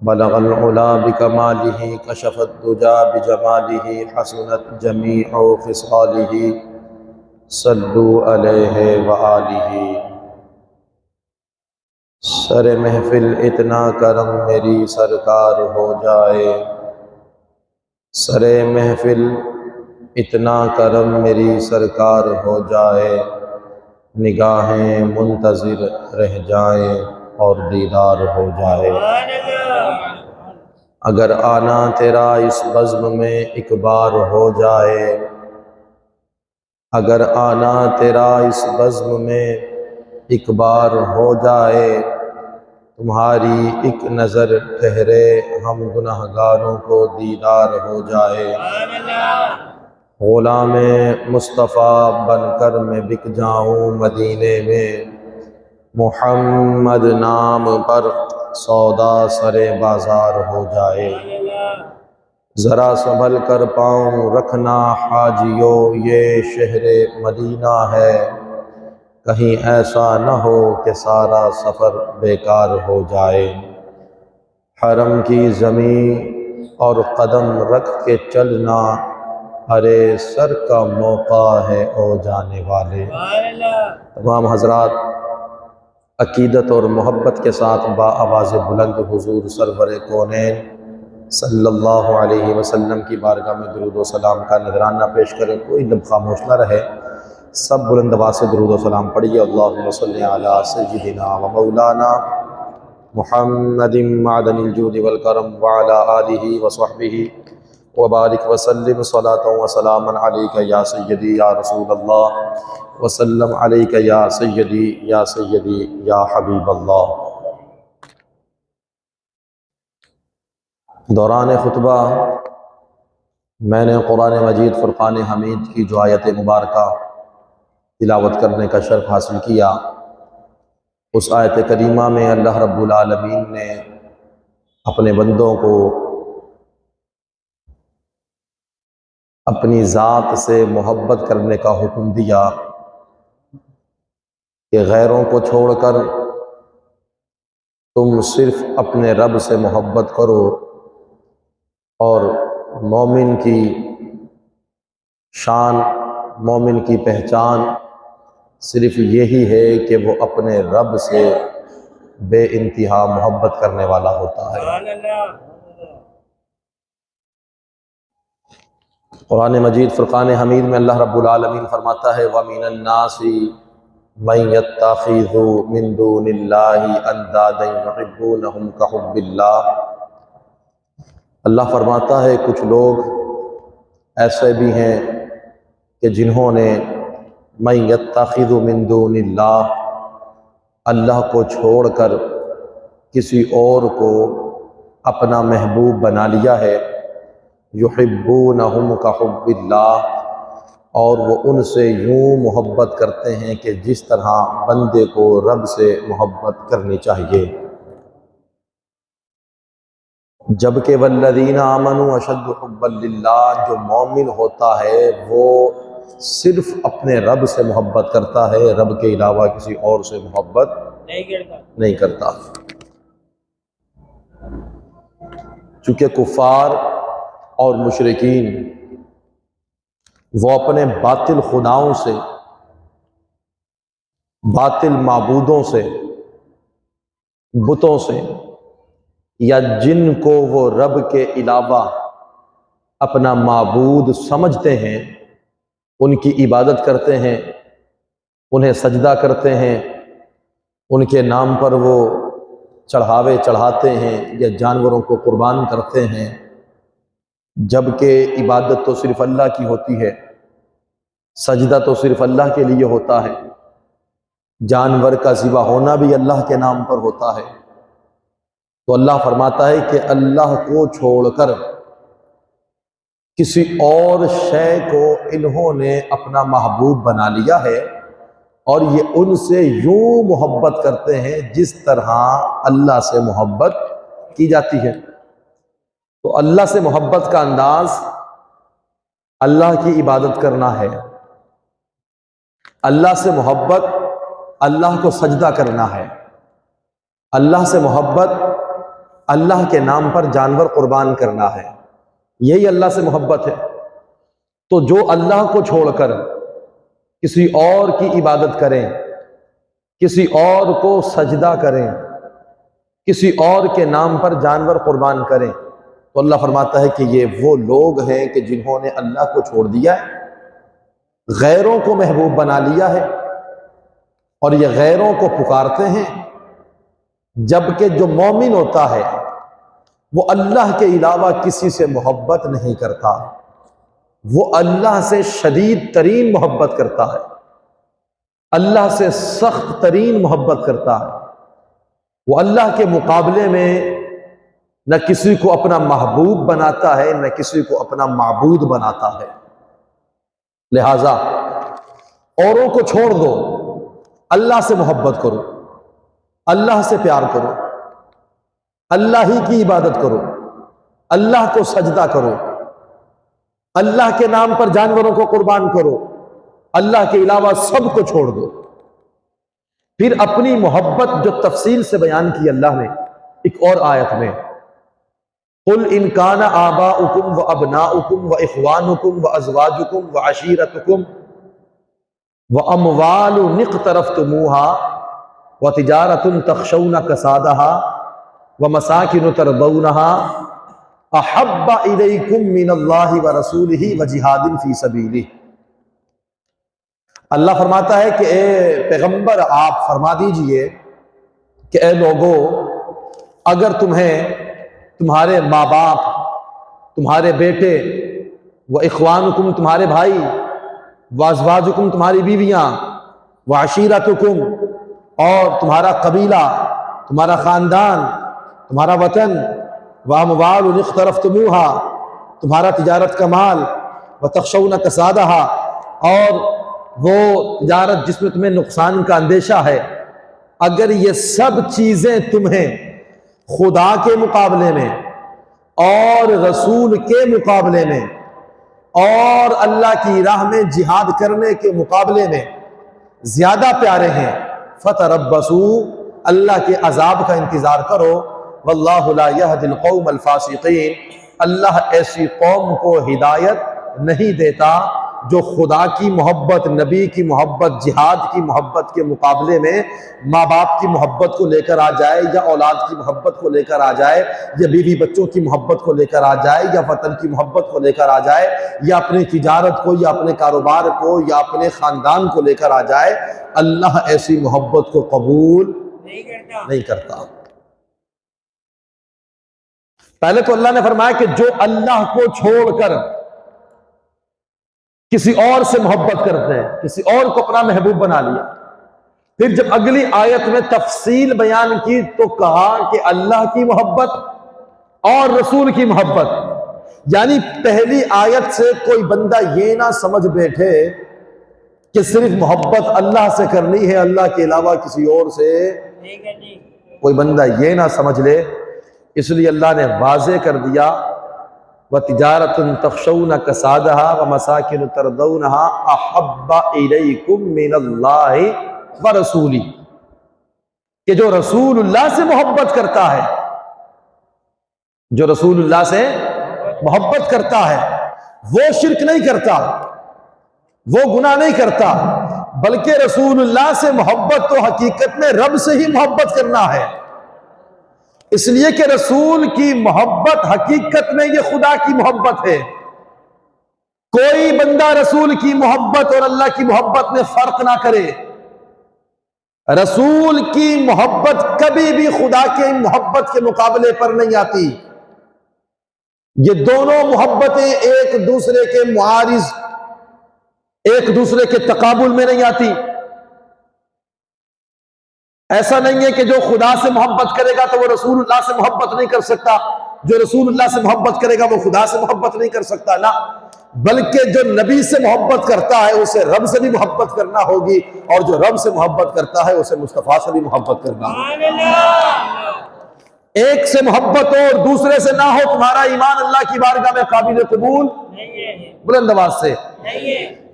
بلغ العلا بکمالہ کشف الدجا بجمالہ حسنت جمیع خصالہ صلو علیہ وآلہ۔ سر محفل اتنا کرم میری سرکار ہو جائے، سر محفل اتنا کرم میری سرکار ہو جائے، نگاہیں منتظر رہ جائیں اور دیدار ہو جائے۔ اگر آنا تیرا اس بزم میں ایک بار ہو جائے، اگر آنا تیرا اس بزم میں ایک بار ہو جائے، تمہاری ایک نظر ٹھہرے ہم گنہگاروں کو دیدار ہو جائے۔ غلام مصطفیٰ بن کر میں بک جاؤں مدینے میں، محمد نام پر سودا سرے بازار ہو جائے۔ ذرا سنبھل کر پاؤں رکھنا حاجیو، یہ شہر مدینہ ہے، کہیں ایسا نہ ہو کہ سارا سفر بیکار ہو جائے۔ حرم کی زمین اور قدم رکھ کے چلنا، ارے سر کا موقع ہے او جانے والے۔ تمام حضرات عقیدت اور محبت کے ساتھ با آواز بلند حضور سرور کونین صلی اللہ علیہ وسلم کی بارگاہ میں درود و سلام کا نذرانہ پیش کریں۔ کوئی لمحہ خاموش نہ رہے، سب بلند آواز سے درود و سلام پڑھیے۔ اللہم صلی علی سیدنا و مولانا محمد معدن الجود والکرم وعلی آلہ وصحبہ وبارک وسلم صلاۃ و سلاما علیک یا سیدی یا رسول اللہ، وسلم علیک یا سیدی یا سیدی یا حبیب اللہ۔ دوران خطبہ میں نے قرآن مجید فرقان حمید کی جو آیت مبارکہ تلاوت کرنے کا شرف حاصل کیا، اس آیت کریمہ میں اللہ رب العالمین نے اپنے بندوں کو اپنی ذات سے محبت کرنے کا حکم دیا کہ غیروں کو چھوڑ کر تم صرف اپنے رب سے محبت کرو، اور مومن کی شان، مومن کی پہچان صرف یہی ہے کہ وہ اپنے رب سے بے انتہا محبت کرنے والا ہوتا ہے۔ قرآن مجید فرقان حمید میں اللہ رب العالمین فرماتا ہے وَمِنَ النَّاسِ مَن يَتَّخِذُ مِن دُونِ اللَّهِ أَندَادًا يُحِبُّونَهُمْ كَحُبِّ اللَّهِ۔ اللہ فرماتا ہے کچھ لوگ ایسے بھی ہیں کہ جنہوں نے مَن يَتَّخِذُ مِن دُونِ اللَّهِ، اللہ کو چھوڑ کر کسی اور کو اپنا محبوب بنا لیا ہے، یحبونہم کحب اللہ، اور وہ ان سے یوں محبت کرتے ہیں کہ جس طرح بندے کو رب سے محبت کرنی چاہیے۔ جبکہ والذین آمنوا اشد حبا للہ، جو مومن ہوتا ہے وہ صرف اپنے رب سے محبت کرتا ہے، رب کے علاوہ کسی اور سے محبت نہیں کرتا۔ چونکہ کفار اور مشرکین وہ اپنے باطل خداؤں سے، باطل معبودوں سے، بتوں سے، یا جن کو وہ رب کے علاوہ اپنا معبود سمجھتے ہیں، ان کی عبادت کرتے ہیں، انہیں سجدہ کرتے ہیں، ان کے نام پر وہ چڑھاوے چڑھاتے ہیں یا جانوروں کو قربان کرتے ہیں، جبکہ عبادت تو صرف اللہ کی ہوتی ہے، سجدہ تو صرف اللہ کے لیے ہوتا ہے، جانور کا ذبح ہونا بھی اللہ کے نام پر ہوتا ہے۔ تو اللہ فرماتا ہے کہ اللہ کو چھوڑ کر کسی اور شے کو انہوں نے اپنا محبوب بنا لیا ہے، اور یہ ان سے یوں محبت کرتے ہیں جس طرح اللہ سے محبت کی جاتی ہے۔ تو اللہ سے محبت کا انداز اللہ کی عبادت کرنا ہے، اللہ سے محبت اللہ کو سجدہ کرنا ہے، اللہ سے محبت اللہ کے نام پر جانور قربان کرنا ہے، یہی اللہ سے محبت ہے۔ تو جو اللہ کو چھوڑ کر کسی اور کی عبادت کریں، کسی اور کو سجدہ کریں، کسی اور کے نام پر جانور قربان کریں، تو اللہ فرماتا ہے کہ یہ وہ لوگ ہیں کہ جنہوں نے اللہ کو چھوڑ دیا ہے، غیروں کو محبوب بنا لیا ہے، اور یہ غیروں کو پکارتے ہیں، جبکہ جو مومن ہوتا ہے وہ اللہ کے علاوہ کسی سے محبت نہیں کرتا، وہ اللہ سے شدید ترین محبت کرتا ہے، اللہ سے سخت ترین محبت کرتا ہے۔ وہ اللہ کے مقابلے میں نہ کسی کو اپنا محبوب بناتا ہے، نہ کسی کو اپنا معبود بناتا ہے۔ لہذا اوروں کو چھوڑ دو، اللہ سے محبت کرو، اللہ سے پیار کرو، اللہ ہی کی عبادت کرو، اللہ کو سجدہ کرو، اللہ کے نام پر جانوروں کو قربان کرو، اللہ کے علاوہ سب کو چھوڑ دو۔ پھر اپنی محبت جو تفصیل سے بیان کی اللہ نے ایک اور آیت میں، قُلْ إِنْ كَانَ آبَاؤُكُمْ وَأَبْنَاؤُكُمْ وَإِخْوَانُكُمْ وَأَزْوَاجُكُمْ وَعَشِيرَتُكُمْ وَأَمْوَالٌ اقْتَرَفْتُمُوهَا وَتِجَارَةٌ تَخْشَوْنَ كَسَادَهَا وَمَسَاكِنُ تَرْضَوْنَهَا أَحَبَّ إِلَيْكُمْ مِنَ اللَّهِ وَرَسُولِهِ وَجِهَادٍ فِي سَبِيلِهِ۔ اللہ فرماتا ہے کہ اے پیغمبر آپ فرما دیجئے کہ اے لوگو، اگر تمہیں تمہارے ماں باپ، تمہارے بیٹے، وَإِخْوَانُكُمْ تمہارے بھائی، وَأَزْوَاجُكُمْ تمہاری بیویاں، وَعَشِيرَتُكُمْ اور تمہارا قبیلہ، تمہارا خاندان، تمہارا وطن، وَأَمْوَالٌ اقْتَرَفْتُمُوهَا تمہارا تجارت کا مال، وَتَخْشَوْنَ كَسَادَهَا اور وہ تجارت جس میں تمہیں نقصان کا اندیشہ ہے، اگر یہ سب چیزیں تمہیں خدا کے مقابلے میں اور رسول کے مقابلے میں اور اللہ کی راہ میں جہاد کرنے کے مقابلے میں زیادہ پیارے ہیں، فَتَرَبَّصُوا اللہ کے عذاب کا انتظار کرو، وَاللَّهُ لَا يَهْدِي الْقَوْمَ الْفَاسِقِينَ اللہ ایسی قوم کو ہدایت نہیں دیتا جو خدا کی محبت، نبی کی محبت، جہاد کی محبت کے مقابلے میں ماں باپ کی محبت کو لے کر آ جائے، یا اولاد کی محبت کو لے کر آ جائے، یا بیوی بچوں کی محبت کو لے کر آ جائے، یا وطن کی محبت کو لے کر آ جائے، یا اپنی تجارت کو، یا اپنے کاروبار کو، یا اپنے خاندان کو لے کر آ جائے۔ اللہ ایسی محبت کو قبول نہیں کرتا۔ پہلے تو اللہ نے فرمایا کہ جو اللہ کو چھوڑ کر کسی اور سے محبت کرتے ہیں، کسی اور کو اپنا محبوب بنا لیا۔ پھر جب اگلی آیت میں تفصیل بیان کی تو کہا کہ اللہ کی محبت اور رسول کی محبت، یعنی پہلی آیت سے کوئی بندہ یہ نہ سمجھ بیٹھے کہ صرف محبت اللہ سے کرنی ہے، اللہ کے علاوہ کسی اور سے کوئی بندہ یہ نہ سمجھ لے۔ اس لیے اللہ نے واضح کر دیا، وَتِجَارَةٌ تَخْشَوْنَ كَسَادَهَا وَمَسَاكِنُ تَرْضَوْنَهَا أَحَبَّ إِلَيْكُمْ مِنَ اللَّهِ وَرَسُولِهِ کہ جو رسول اللہ سے محبت کرتا ہے، جو رسول اللہ سے محبت کرتا ہے وہ شرک نہیں کرتا، وہ گناہ نہیں کرتا، بلکہ رسول اللہ سے محبت تو حقیقت میں رب سے ہی محبت کرنا ہے، اس لیے کہ رسول کی محبت حقیقت میں یہ خدا کی محبت ہے۔ کوئی بندہ رسول کی محبت اور اللہ کی محبت میں فرق نہ کرے۔ رسول کی محبت کبھی بھی خدا کی محبت کے مقابلے پر نہیں آتی۔ یہ دونوں محبتیں ایک دوسرے کے معارض، ایک دوسرے کے تقابل میں نہیں آتی۔ ایسا نہیں ہے کہ جو خدا سے محبت کرے گا تو وہ رسول اللہ سے محبت نہیں کر سکتا، جو رسول اللہ سے محبت کرے گا وہ خدا سے محبت نہیں کر سکتا، نہ، بلکہ جو نبی سے محبت کرتا ہے اسے رب سے بھی محبت کرنا ہوگی، اور جو رب سے محبت کرتا ہے اسے مصطفیٰ سے بھی محبت کرنا ہوگی۔ ایک سے محبت ہو اور دوسرے سے نہ ہو، تمہارا ایمان اللہ کی بارگاہ میں قابل قبول بلند آواز سے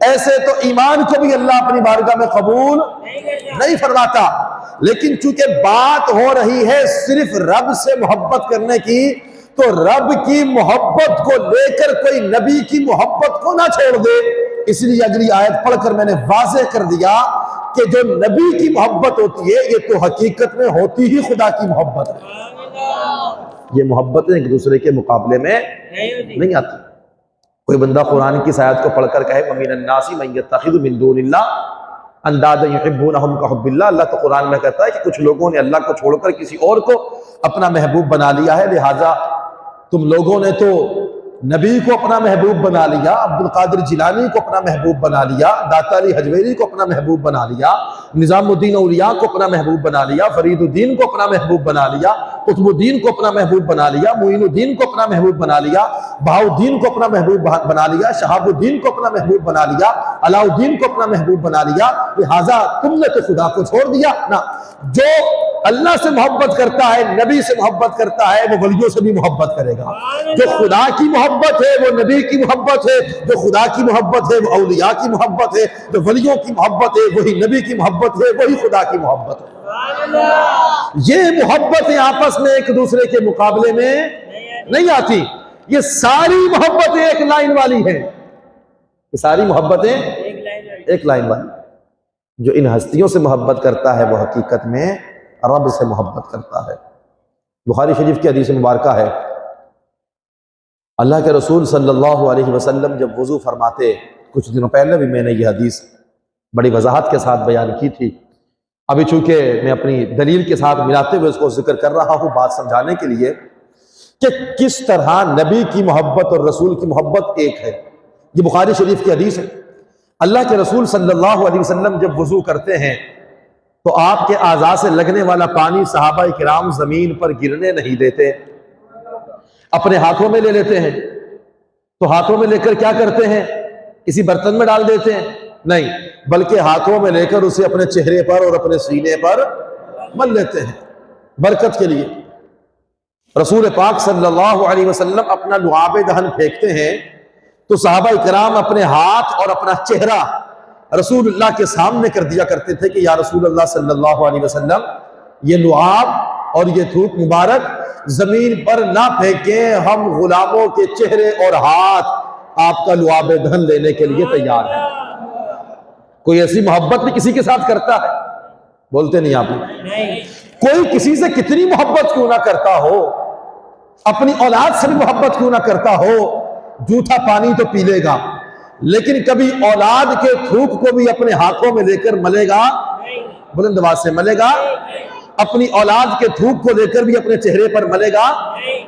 ایسے تو ایمان کو بھی اللہ اپنی بارگاہ میں قبول نہیں فرماتا۔ لیکن چونکہ بات ہو رہی ہے صرف رب سے محبت کرنے کی، تو رب کی محبت کو لے کر کوئی نبی کی محبت کو نہ چھوڑ دے۔ اس لیے اگلی آیت پڑھ کر میں نے واضح کر دیا کہ جو نبی کی محبت ہوتی ہے یہ تو حقیقت میں ہوتی ہی خدا کی محبت ہے۔ یہ محبتیں ایک دوسرے کے مقابلے میں نہیں آتی۔ کوئی بندہ قرآن کی آیات کو پڑھ کر کہے وَمِنَ النَّاسِ مَن يَتَّخِذُ مِن دُونِ اللَّهِ اندادا یحبونہم کحب اللہ، اللہ تو قرآن میں کہتا ہے کہ کچھ لوگوں نے اللہ کو چھوڑ کر کسی اور کو اپنا محبوب بنا لیا ہے، لہٰذا تم لوگوں نے تو نبی کو اپنا محبوب بنا لیا، عبد القادر جیلانی کو اپنا محبوب بنا لیا، داتا علی حجویری کو اپنا محبوب بنا لیا، نظام الدین اولیاء کو اپنا محبوب بنا لیا، فرید الدین کو اپنا محبوب بنا لیا، قطب الدین کو اپنا محبوب بنا لیا، معین الدین کو اپنا محبوب بنا لیا، بہاء الدین کو اپنا محبوب بنا لیا، شہاب الدین کو اپنا محبوب بنا لیا، علاء الدین کو اپنا محبوب بنا لیا، لہٰذا تم نے تو خدا کو چھوڑ دیا نا۔ جو اللہ سے محبت کرتا ہے، نبی سے محبت کرتا ہے، وہ ولیوں سے بھی محبت کرے گا۔ جو خدا کی محبت ہے وہ نبی کی محبت ہے، جو خدا کی محبت ہے وہ اولیاء کی محبت ہے، جو ولیوں کی محبت ہے وہی نبی کی محبت ہے، وہی خدا کی محبت ہے۔ یہ محبتیں آپس میں ایک دوسرے کے مقابلے میں نہیں آتی، یہ ساری محبتیں ایک لائن والی ہیں، یہ ساری محبتیں ایک لائن والی۔ جو ان ہستیوں سے محبت کرتا ہے وہ حقیقت میں رب سے محبت کرتا ہے۔ بخاری شریف کی حدیث مبارکہ ہے، اللہ کے رسول صلی اللہ علیہ وسلم جب وضو فرماتے، کچھ دنوں پہلے بھی میں نے یہ حدیث بڑی وضاحت کے ساتھ بیان کی تھی، ابھی چونکہ میں اپنی دلیل کے ساتھ ملاتے ہوئے اس کو ذکر کر رہا ہوں بات سمجھانے کے لیے کہ کس طرح نبی کی محبت اور رسول کی محبت ایک ہے۔ یہ بخاری شریف کی حدیث ہے، اللہ کے رسول صلی اللہ علیہ وسلم جب وضو کرتے ہیں تو آپ کے اعضاء سے لگنے والا پانی صحابہ کرام زمین پر گرنے نہیں دیتے، اپنے ہاتھوں میں لے لیتے ہیں۔ تو ہاتھوں میں لے کر کیا کرتے ہیں؟ کسی برتن میں ڈال دیتے ہیں؟ نہیں، بلکہ ہاتھوں میں لے کر اسے اپنے چہرے پر اور اپنے سینے پر مل لیتے ہیں برکت کے لیے۔ رسول پاک صلی اللہ علیہ وسلم اپنا لعاب دہن پھینکتے ہیں تو صحابہ کرام اپنے ہاتھ اور اپنا چہرہ رسول اللہ کے سامنے کر دیا کرتے تھے کہ یا رسول اللہ صلی اللہ علیہ وسلم یہ لعاب اور یہ تھوک مبارک زمین پر نہ پھینکیں، ہم غلاموں کے چہرے اور ہاتھ آپ کا لعاب دہن لینے کے لیے تیار ہیں۔ کوئی ایسی محبت بھی کسی کے ساتھ کرتا ہے؟ بولتے نہیں آپ نے؟ کوئی کسی سے کتنی محبت کیوں نہ کرتا ہو، اپنی اولاد سے بھی محبت کیوں نہ کرتا ہو، جھوٹا پانی تو پی لے گا لیکن کبھی اولاد کے تھوک کو بھی اپنے ہاتھوں میں لے کر ملے گا؟ بلند آواز سے ملے گا؟ اپنی اولاد کے تھوک کو لے کر بھی اپنے چہرے پر ملے گا؟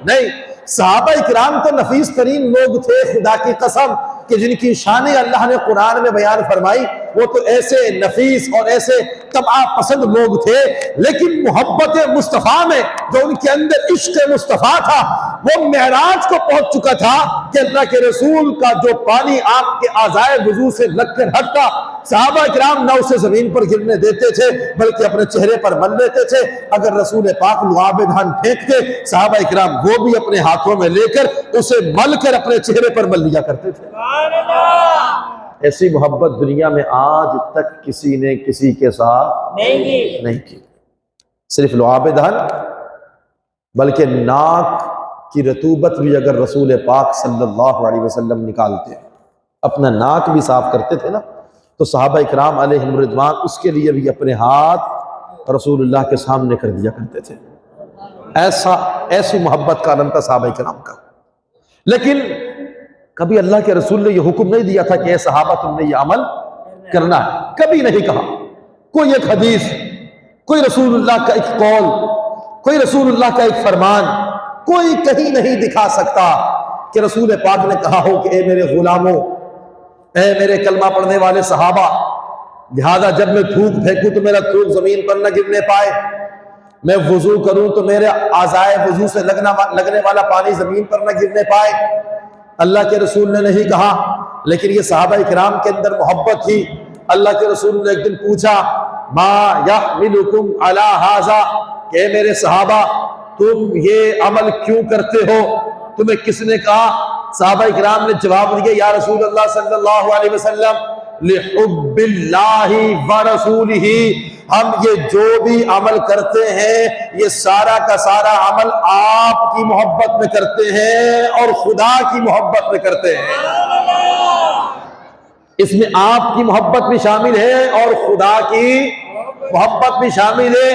نہیں۔ صحابہ کرام تو نفیس ترین لوگ تھے، خدا کی قسم کہ جن کی شانیں اللہ نے قرآن میں بیان فرمائی، وہ تو ایسے نفیس اور ایسے طبع پسند لوگ تھے، لیکن محبت مصطفیٰ میں جو ان کے اندر عشق مصطفیٰ تھا وہ معراج کو پہنچ چکا تھا کہ اللہ کے رسول کا جو پانی آپ کے اعضائے وضو سے لگ کر ہٹتا، صحابہ کرام نہ اسے زمین پر گرنے دیتے تھے بلکہ اپنے چہرے پر مل لیتے تھے۔ اگر رسول پاک لعاب دہن پھینکتے، صحابہ کرام وہ بھی اپنے ہاتھوں میں لے کر اسے مل کر اپنے چہرے پر مل لیا کرتے تھے۔ ایسی محبت دنیا میں آج تک کسی نے کسی کے ساتھ نہیں کی۔ صرف لعاب دہن بلکہ ناک کی رطوبت بھی اگر رسول پاک صلی اللہ علیہ وسلم نکالتے، اپنا ناک بھی صاف کرتے تھے نا، تو صحابہ کرام علیہم رضوان اس کے لیے بھی اپنے ہاتھ رسول اللہ کے سامنے کر دیا کرتے تھے۔ ایسی محبت کا عالم تھا صحابہ کرام کا۔ لیکن کبھی اللہ کے رسول نے یہ حکم نہیں دیا تھا کہ اے صحابہ تم نے یہ عمل کرنا ہے، کبھی نہیں کہا۔ کوئی ایک حدیث، کوئی رسول اللہ کا ایک قول، کوئی رسول اللہ کا ایک فرمان، کوئی کہیں نہیں دکھا سکتا کہ رسول پاک نے کہا ہو کہ اے میرے غلاموں، اے میرے کلمہ پڑھنے والے صحابہ، لہذا جب میں تھوک پھینکوں تو میرا تھوک زمین پر نہ گرنے پائے، میں وضو کروں تو میرے اعضائے وضو سے لگنے والا پانی زمین پر نہ گرنے پائے۔ اللہ کے رسول نے نہیں کہا، لیکن یہ صحابہ کرام کے اندر محبت تھی۔ اللہ کے رسول نے ایک دن پوچھا ما یحملکم علی ھذا، کہ اے میرے صحابہ تم یہ عمل کیوں کرتے ہو، تمہیں کس نے کہا؟ صحابہ کرام نے جواب دیا یا رسول اللہ صلی اللہ علیہ وسلم لحب اللہ ورسولہ، ہم یہ جو بھی عمل کرتے ہیں یہ سارا کا سارا عمل آپ کی محبت میں کرتے ہیں اور خدا کی محبت میں کرتے ہیں۔ اس میں آپ کی محبت بھی شامل ہے اور خدا کی محبت بھی شامل ہے۔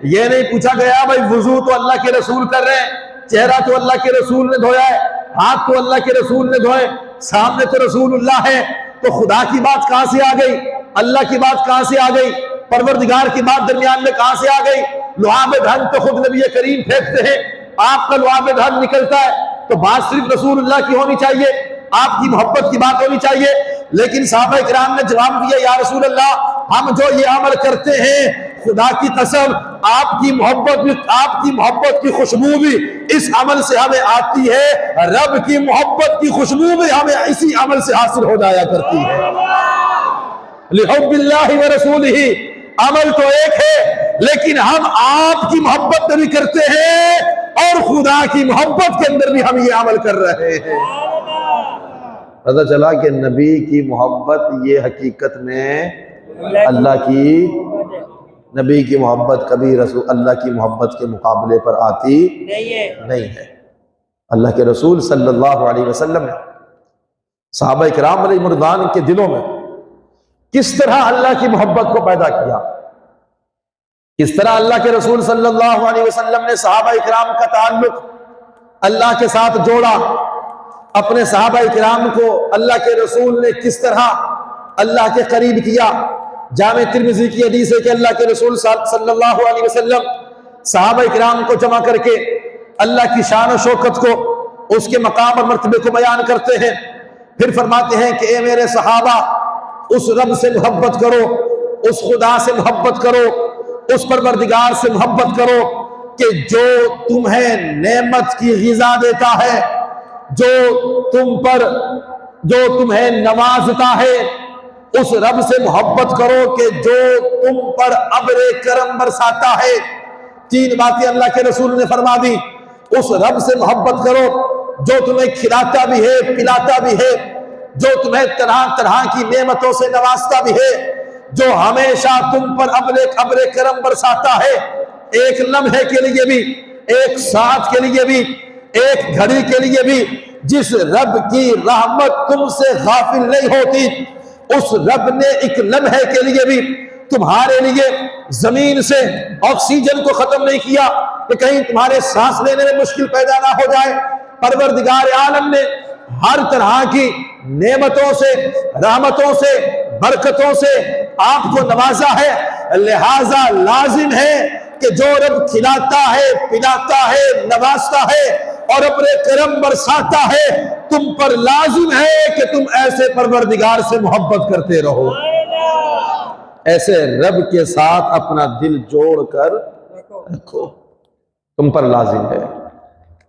یہ نہیں پوچھا گیا بھائی وضو تو اللہ کے رسول کر رہے ہیں، چہرہ تو اللہ کے رسول نے دھویا ہے، ہاتھ تو اللہ کے رسول نے دھوئے، سامنے تو رسول اللہ ہے، تو خدا کی بات کہاں سے آ گئی؟ اللہ کی بات کہاں سے آ گئی؟ پروردگار کی بات درمیان میں کہاں سے آ گئی؟ لعاب دہن تو خود نبی کریم پھینکتے ہیں، آپ کا لعاب دہن نکلتا ہے، تو بات صرف رسول اللہ کی ہونی چاہیے، آپ کی محبت کی بات ہونی چاہیے۔ لیکن صحابہ کرام نے جواب دیا یا رسول اللہ ہم جو یہ عمل کرتے ہیں خدا کی قسم آپ کی محبت کی خوشبو بھی اس عمل سے ہمیں آتی ہے، رب کی محبت کی خوشبو بھی ہمیں اسی عمل سے حاصل ہو جایا کرتی ہے۔ لحب اللہ ورسولہ، عمل تو ایک ہے لیکن ہم آپ کی محبت میں بھی کرتے ہیں اور خدا کی محبت کے اندر بھی ہم یہ عمل کر رہے ہیں۔ پتہ چلا کہ نبی کی محبت یہ حقیقت میں اللہ کی، نبی کی محبت کبھی رسول اللہ کی محبت کے مقابلے پر آتی نہیں ہے۔ اللہ کے رسول صلی اللہ علیہ وسلم نے صحابہ کرام علیہ مردان کے دلوں میں کس طرح اللہ کی محبت کو پیدا کیا، کس طرح اللہ کے رسول صلی اللہ علیہ وسلم نے صحابہ کرام کا تعلق اللہ کے ساتھ جوڑا، اپنے صحابہ کرام کو اللہ کے رسول نے کس طرح اللہ کے قریب کیا۔ جامع ترمذی کی حدیث ہے کہ اللہ کے رسول صلی اللہ علیہ وسلم صحابہ کرام کو جمع کر کے اللہ کی شان و شوکت کو، اس کے مقام اور مرتبے کو بیان کرتے ہیں، پھر فرماتے ہیں کہ اے میرے صحابہ اس رب سے محبت کرو، اس خدا سے محبت کرو، اس پروردگار سے محبت کرو کہ جو تمہیں نعمت کی غذا دیتا ہے، جو تمہیں نوازتا ہے، اس رب سے محبت کرو کہ جو تم پر ابر کرم برساتا ہے۔ تین باتیں اللہ کے رسول نے فرما دی۔ اس رب سے محبت کرو جو تمہیں کھلاتا بھی ہے، پلاتا بھی ہے، جو تمہیں طرح طرح کی نعمتوں سے نوازتا بھی ہے، جو ہمیشہ تم پر ابر کرم برساتا ہے، ایک لمحے کے لیے بھی، ایک ساتھ کے لیے بھی، ایک گھڑی کے لیے بھی جس رب کی رحمت تم سے غافل نہیں ہوتی، اس رب نے ایک لمحے کے لیے بھی تمہارے لیے زمین سے آکسیجن کو ختم نہیں کیا کہ کہیں تمہارے سانس لینے میں مشکل پیدا نہ ہو جائے۔ پروردگار عالم نے ہر طرح کی نعمتوں سے، رحمتوں سے، برکتوں سے آپ کو نوازا ہے، لہذا لازم ہے کہ جو رب کھلاتا ہے، پلاتا ہے، نوازتا ہے اور اپنے کرم برساتا ہے، تم پر لازم ہے کہ تم ایسے پروردگار سے محبت کرتے رہو، ایسے رب کے ساتھ اپنا دل جوڑ کر رکھو، تم پر لازم ہے۔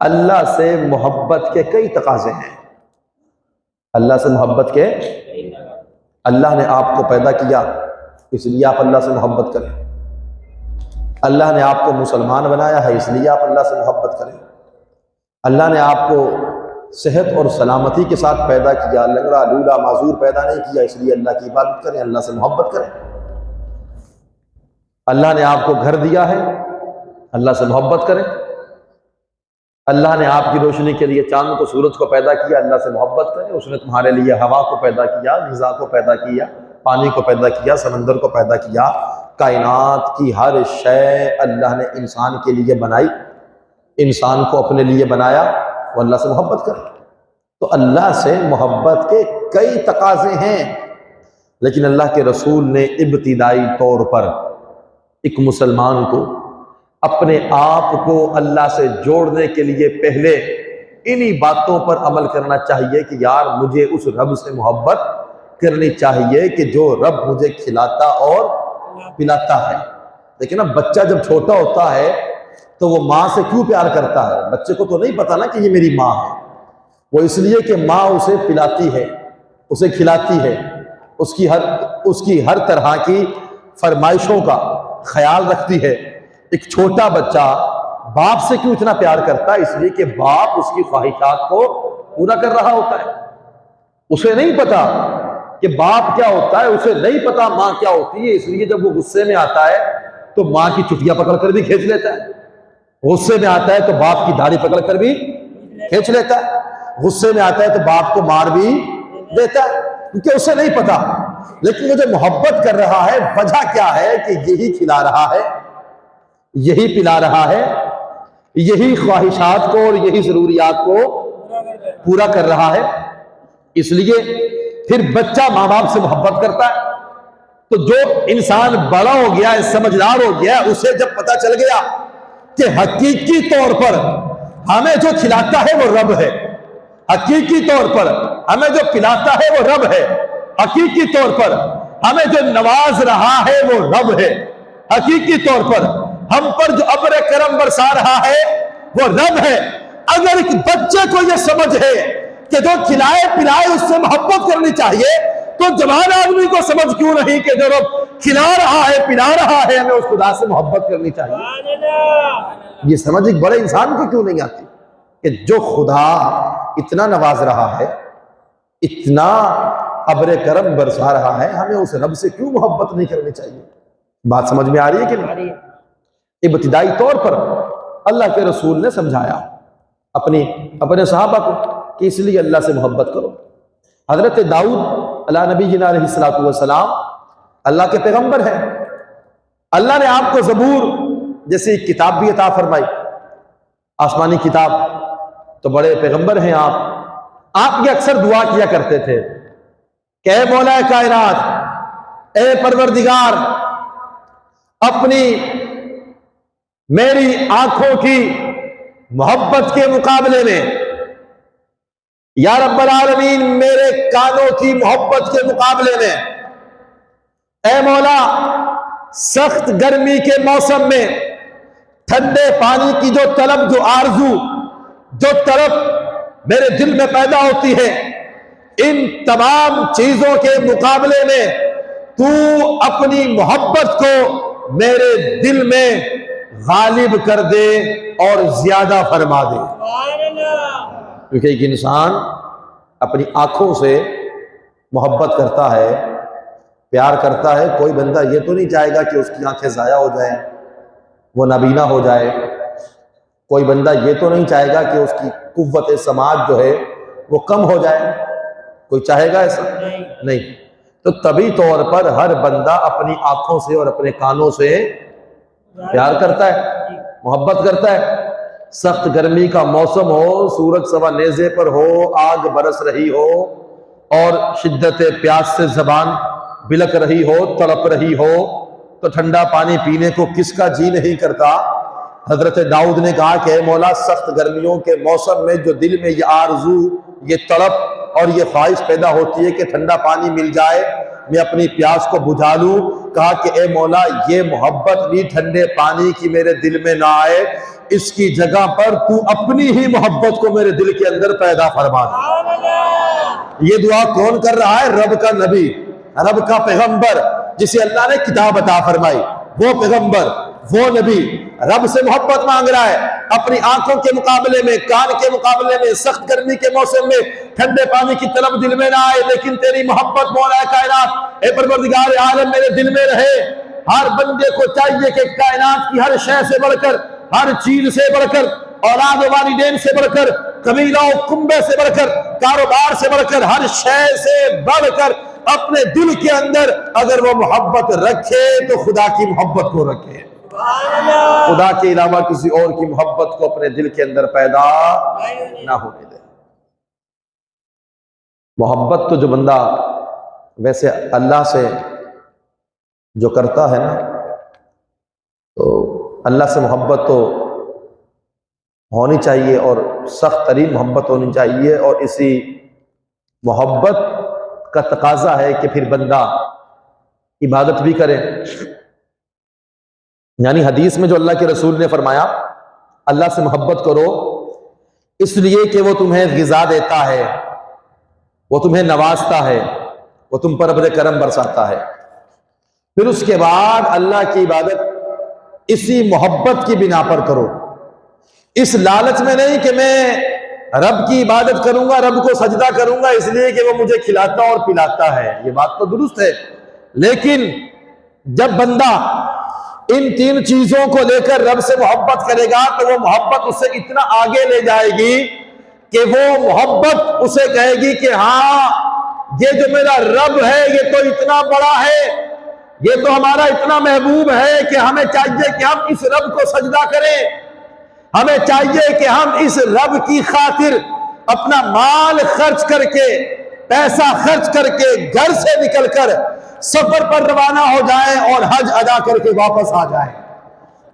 اللہ سے محبت کے کئی تقاضے ہیں، اللہ سے محبت کے، اللہ نے آپ کو پیدا کیا اس لیے آپ اللہ سے محبت کریں، اللہ نے آپ کو مسلمان بنایا ہے اس لیے آپ اللہ سے محبت کریں، اللہ نے آپ کو صحت اور سلامتی کے ساتھ پیدا کیا، لنگڑا لولا معذور پیدا نہیں کیا اس لیے اللہ کی عبادت کریں، اللہ سے محبت کریں، اللہ نے آپ کو گھر دیا ہے اللہ سے محبت کریں، اللہ نے آپ کی روشنی کے لیے چاند کو سورج کو پیدا کیا اللہ سے محبت کریں، اس نے تمہارے لیے ہوا کو پیدا کیا، غذا کو پیدا کیا، پانی کو پیدا کیا، سمندر کو پیدا کیا، کائنات کی ہر شے اللہ نے انسان کے لیے بنائی، انسان کو اپنے لیے بنایا، وہ اللہ سے محبت کرے۔ تو اللہ سے محبت کے کئی تقاضے ہیں، لیکن اللہ کے رسول نے ابتدائی طور پر ایک مسلمان کو اپنے آپ کو اللہ سے جوڑنے کے لیے پہلے انہی باتوں پر عمل کرنا چاہیے کہ یار مجھے اس رب سے محبت کرنی چاہیے کہ جو رب مجھے کھلاتا اور پلاتا ہے۔ لیکن اب بچہ جب چھوٹا ہوتا ہے تو وہ ماں سے کیوں پیار کرتا ہے؟ بچے کو تو نہیں پتا نا کہ یہ میری ماں ہے، وہ اس لیے کہ ماں اسے پلاتی ہے، اسے کھلاتی ہے، اس کی ہر طرح کی فرمائشوں کا خیال رکھتی ہے۔ ایک چھوٹا بچہ باپ سے کیوں اتنا پیار کرتا ہے؟ اس لیے کہ باپ اس کی خواہشات کو پورا کر رہا ہوتا ہے۔ اسے نہیں پتا کہ باپ کیا ہوتا ہے اسے نہیں پتا ماں کیا ہوتی ہے، اس لیے جب وہ غصے میں آتا ہے تو ماں کی چٹیاں پکڑ کر بھی کھینچ لیتا ہے، غصے میں آتا ہے تو باپ کی داڑھی پکڑ کر بھی کھینچ لیتا ہے، غصے میں آتا ہے تو باپ کو مار بھی دیتا ہے، کیونکہ اسے نہیں پتا۔ لیکن وہ جو محبت کر رہا ہے وجہ کیا ہے کہ یہی کھلا رہا ہے، یہی پلا رہا ہے، یہی خواہشات کو اور یہی ضروریات کو پورا کر رہا ہے، اس لیے پھر بچہ ماں باپ سے محبت کرتا ہے۔ تو جو انسان بڑا ہو گیا ہے، سمجھدار ہو گیا ہے، اسے جب پتا چل گیا کہ حقیقی طور پر ہمیں جو کھلاتا ہے وہ رب ہے، حقیقی طور پر ہمیں جو پلاتا ہے وہ رب ہے، حقیقی طور پر ہمیں جو نواز رہا ہے وہ رب ہے، حقیقی طور پر ہم پر جو ابر کرم برسا رہا ہے وہ رب ہے۔ اگر ایک بچے کو یہ سمجھ ہے کہ جو کھلائے پلائے اس سے محبت کرنی چاہیے، تو جوان آدمی کو سمجھ کیوں نہیں کہ جو رب کھلا رہا ہے پلا رہا ہے ہمیں اس خدا سے محبت کرنی چاہیے۔ یہ سمجھ ایک بڑے انسان کو کیوں نہیں آتی کہ جو خدا اتنا نواز رہا ہے، اتنا ابر کرم برسا رہا ہے، ہمیں اس رب سے کیوں محبت نہیں کرنی چاہیے؟ بات سمجھ میں آ رہی ہے کہ نہیں؟ ابتدائی طور پر اللہ کے رسول نے سمجھایا اپنے صحابہ کو کہ اس لیے اللہ سے محبت کرو۔ حضرت داؤد علیہ نبی جنا علیہ السلام اللہ کے پیغمبر ہیں، اللہ نے آپ کو زبور جیسی کتاب بھی عطا فرمائی، آسمانی کتاب، تو بڑے پیغمبر ہیں آپ یہ اکثر دعا کیا کرتے تھے کہ اے مولا کائنات، اے پروردگار، اپنی میری آنکھوں کی محبت کے مقابلے میں، یا رب العالمین میرے کانوں کی محبت کے مقابلے میں، اے مولا سخت گرمی کے موسم میں ٹھنڈے پانی کی جو طلب، جو آرزو، جو طلب میرے دل میں پیدا ہوتی ہے، ان تمام چیزوں کے مقابلے میں تو اپنی محبت کو میرے دل میں غالب کر دے اور زیادہ فرما دے۔ کیونکہ ایک انسان اپنی آنکھوں سے محبت کرتا ہے، پیار کرتا ہے، کوئی بندہ یہ تو نہیں چاہے گا کہ اس کی آنکھیں ضائع ہو جائیں، وہ نابینا ہو جائے، کوئی بندہ یہ تو نہیں چاہے گا کہ اس کی قوت سماعت جو ہے وہ کم ہو جائے، کوئی چاہے گا ایسا؟ نہیں۔ تو طبی طور پر ہر بندہ اپنی آنکھوں سے اور اپنے کانوں سے پیار کرتا ہے، محبت کرتا ہے۔ سخت گرمی کا موسم ہو، سورج سوا نیزے پر ہو، آگ برس رہی ہو اور شدت پیاس سے زبان بلک رہی ہو، تڑپ رہی ہو، تو ٹھنڈا پانی پینے کو کس کا جی نہیں کرتا؟ حضرت داؤد نے کہا کہ اے مولا سخت گرمیوں کے موسم میں جو دل میں یہ آرزو، یہ تڑپ اور یہ خواہش پیدا ہوتی ہے کہ ٹھنڈا پانی مل جائے، میں اپنی پیاس کو بجھا لوں، کہا کہ اے مولا یہ محبت بھی ٹھنڈے پانی کی میرے دل میں نہ آئے، اس کی جگہ پر تو اپنی ہی محبت کو میرے دل کے اندر پیدا فرما دے۔ یہ دعا کون کر رہا ہے؟ رب کا نبی، رب کا پیغمبر، جسے اللہ نے کتاب عطا فرمائی، وہ پیغمبر، وہ نبی رب سے محبت مانگ رہا ہے۔ اپنی آنکھوں کے مقابلے میں، کان کے مقابلے میں، سخت گرمی کے موسم میں ٹھنڈے پانی کی طلب دل میں نہ آئے، لیکن تیری محبت مولا کائنات، اے پروردگار عالم میرے دل میں رہے۔ ہر بندے کو چاہیے کہ کائنات کی ہر شے سے بڑھ کر، ہر چیز سے بڑھ کر، اولاد و والدین سے بڑھ کر، قبیلہ و کنبے سے بڑھ کر، کاروبار سے بڑھ کر، ہر شے سے بڑھ کر اپنے دل کے اندر اگر وہ محبت رکھے تو خدا کی محبت کو رکھے، خدا کے علاوہ کسی اور کی محبت کو اپنے دل کے اندر پیدا نہ ہونے دے۔ محبت تو جو بندہ ویسے اللہ سے جو کرتا ہے نا، تو اللہ سے محبت تو ہونی چاہیے اور سخت ترین محبت ہونی چاہیے، اور اسی محبت کا تقاضا ہے کہ پھر بندہ عبادت بھی کرے۔ یعنی حدیث میں جو اللہ کے رسول نے فرمایا اللہ سے محبت کرو اس لیے کہ وہ تمہیں غذا دیتا ہے، وہ تمہیں نوازتا ہے، وہ تم پر ابر کرم برساتا ہے، پھر اس کے بعد اللہ کی عبادت اسی محبت کی بنا پر کرو، اس لالچ میں نہیں کہ میں رب کی عبادت کروں گا، رب کو سجدہ کروں گا اس لیے کہ وہ مجھے کھلاتا اور پلاتا ہے، یہ بات تو درست ہے، لیکن جب بندہ ان تین چیزوں کو لے کر رب سے محبت کرے گا تو وہ محبت اسے اتنا آگے لے جائے گی کہ وہ محبت اسے کہے گی کہ ہاں یہ جو میرا رب ہے یہ تو اتنا بڑا ہے، یہ تو ہمارا اتنا محبوب ہے کہ ہمیں چاہیے کہ ہم اس رب کو سجدہ کریں، ہمیں چاہیے کہ ہم اس رب کی خاطر اپنا مال خرچ کر کے، پیسہ خرچ کر کے گھر سے نکل کر سفر پر روانہ ہو جائیں اور حج ادا کر کے واپس آ جائیں۔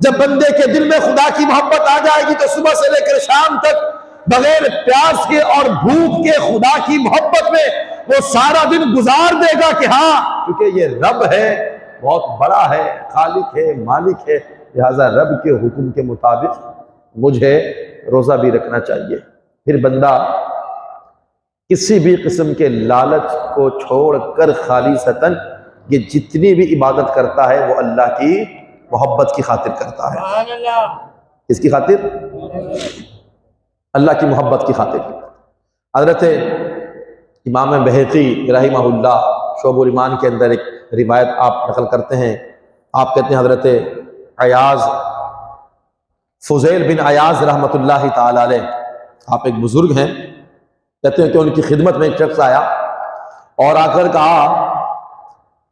جب بندے کے دل میں خدا کی محبت آ جائے گی تو صبح سے لے کر شام تک بغیر پیاس کے اور بھوک کے خدا کی محبت میں وہ سارا دن گزار دے گا کہ ہاں کیونکہ یہ رب ہے، بہت بڑا ہے، خالق ہے، مالک ہے، لہذا رب کے حکم کے مطابق مجھے روزہ بھی رکھنا چاہیے۔ پھر بندہ کسی بھی قسم کے لالچ کو چھوڑ کر خالصتاً یہ جتنی بھی عبادت کرتا ہے وہ اللہ کی محبت کی خاطر کرتا ہے۔ اس کی خاطر؟ اللہ کی محبت کی خاطر۔ حضرت امام بہقی رحمہ اللہ شعب الایمان کے اندر ایک روایت آپ نقل کرتے ہیں، آپ کہتے ہیں حضرت عیاض فضیل بن عیاض رحمۃ اللہ تعالی علیہ، آپ ایک بزرگ ہیں، کہتے ہیں کہ ان کی خدمت میں ایک شخص آیا اور آ کر کہا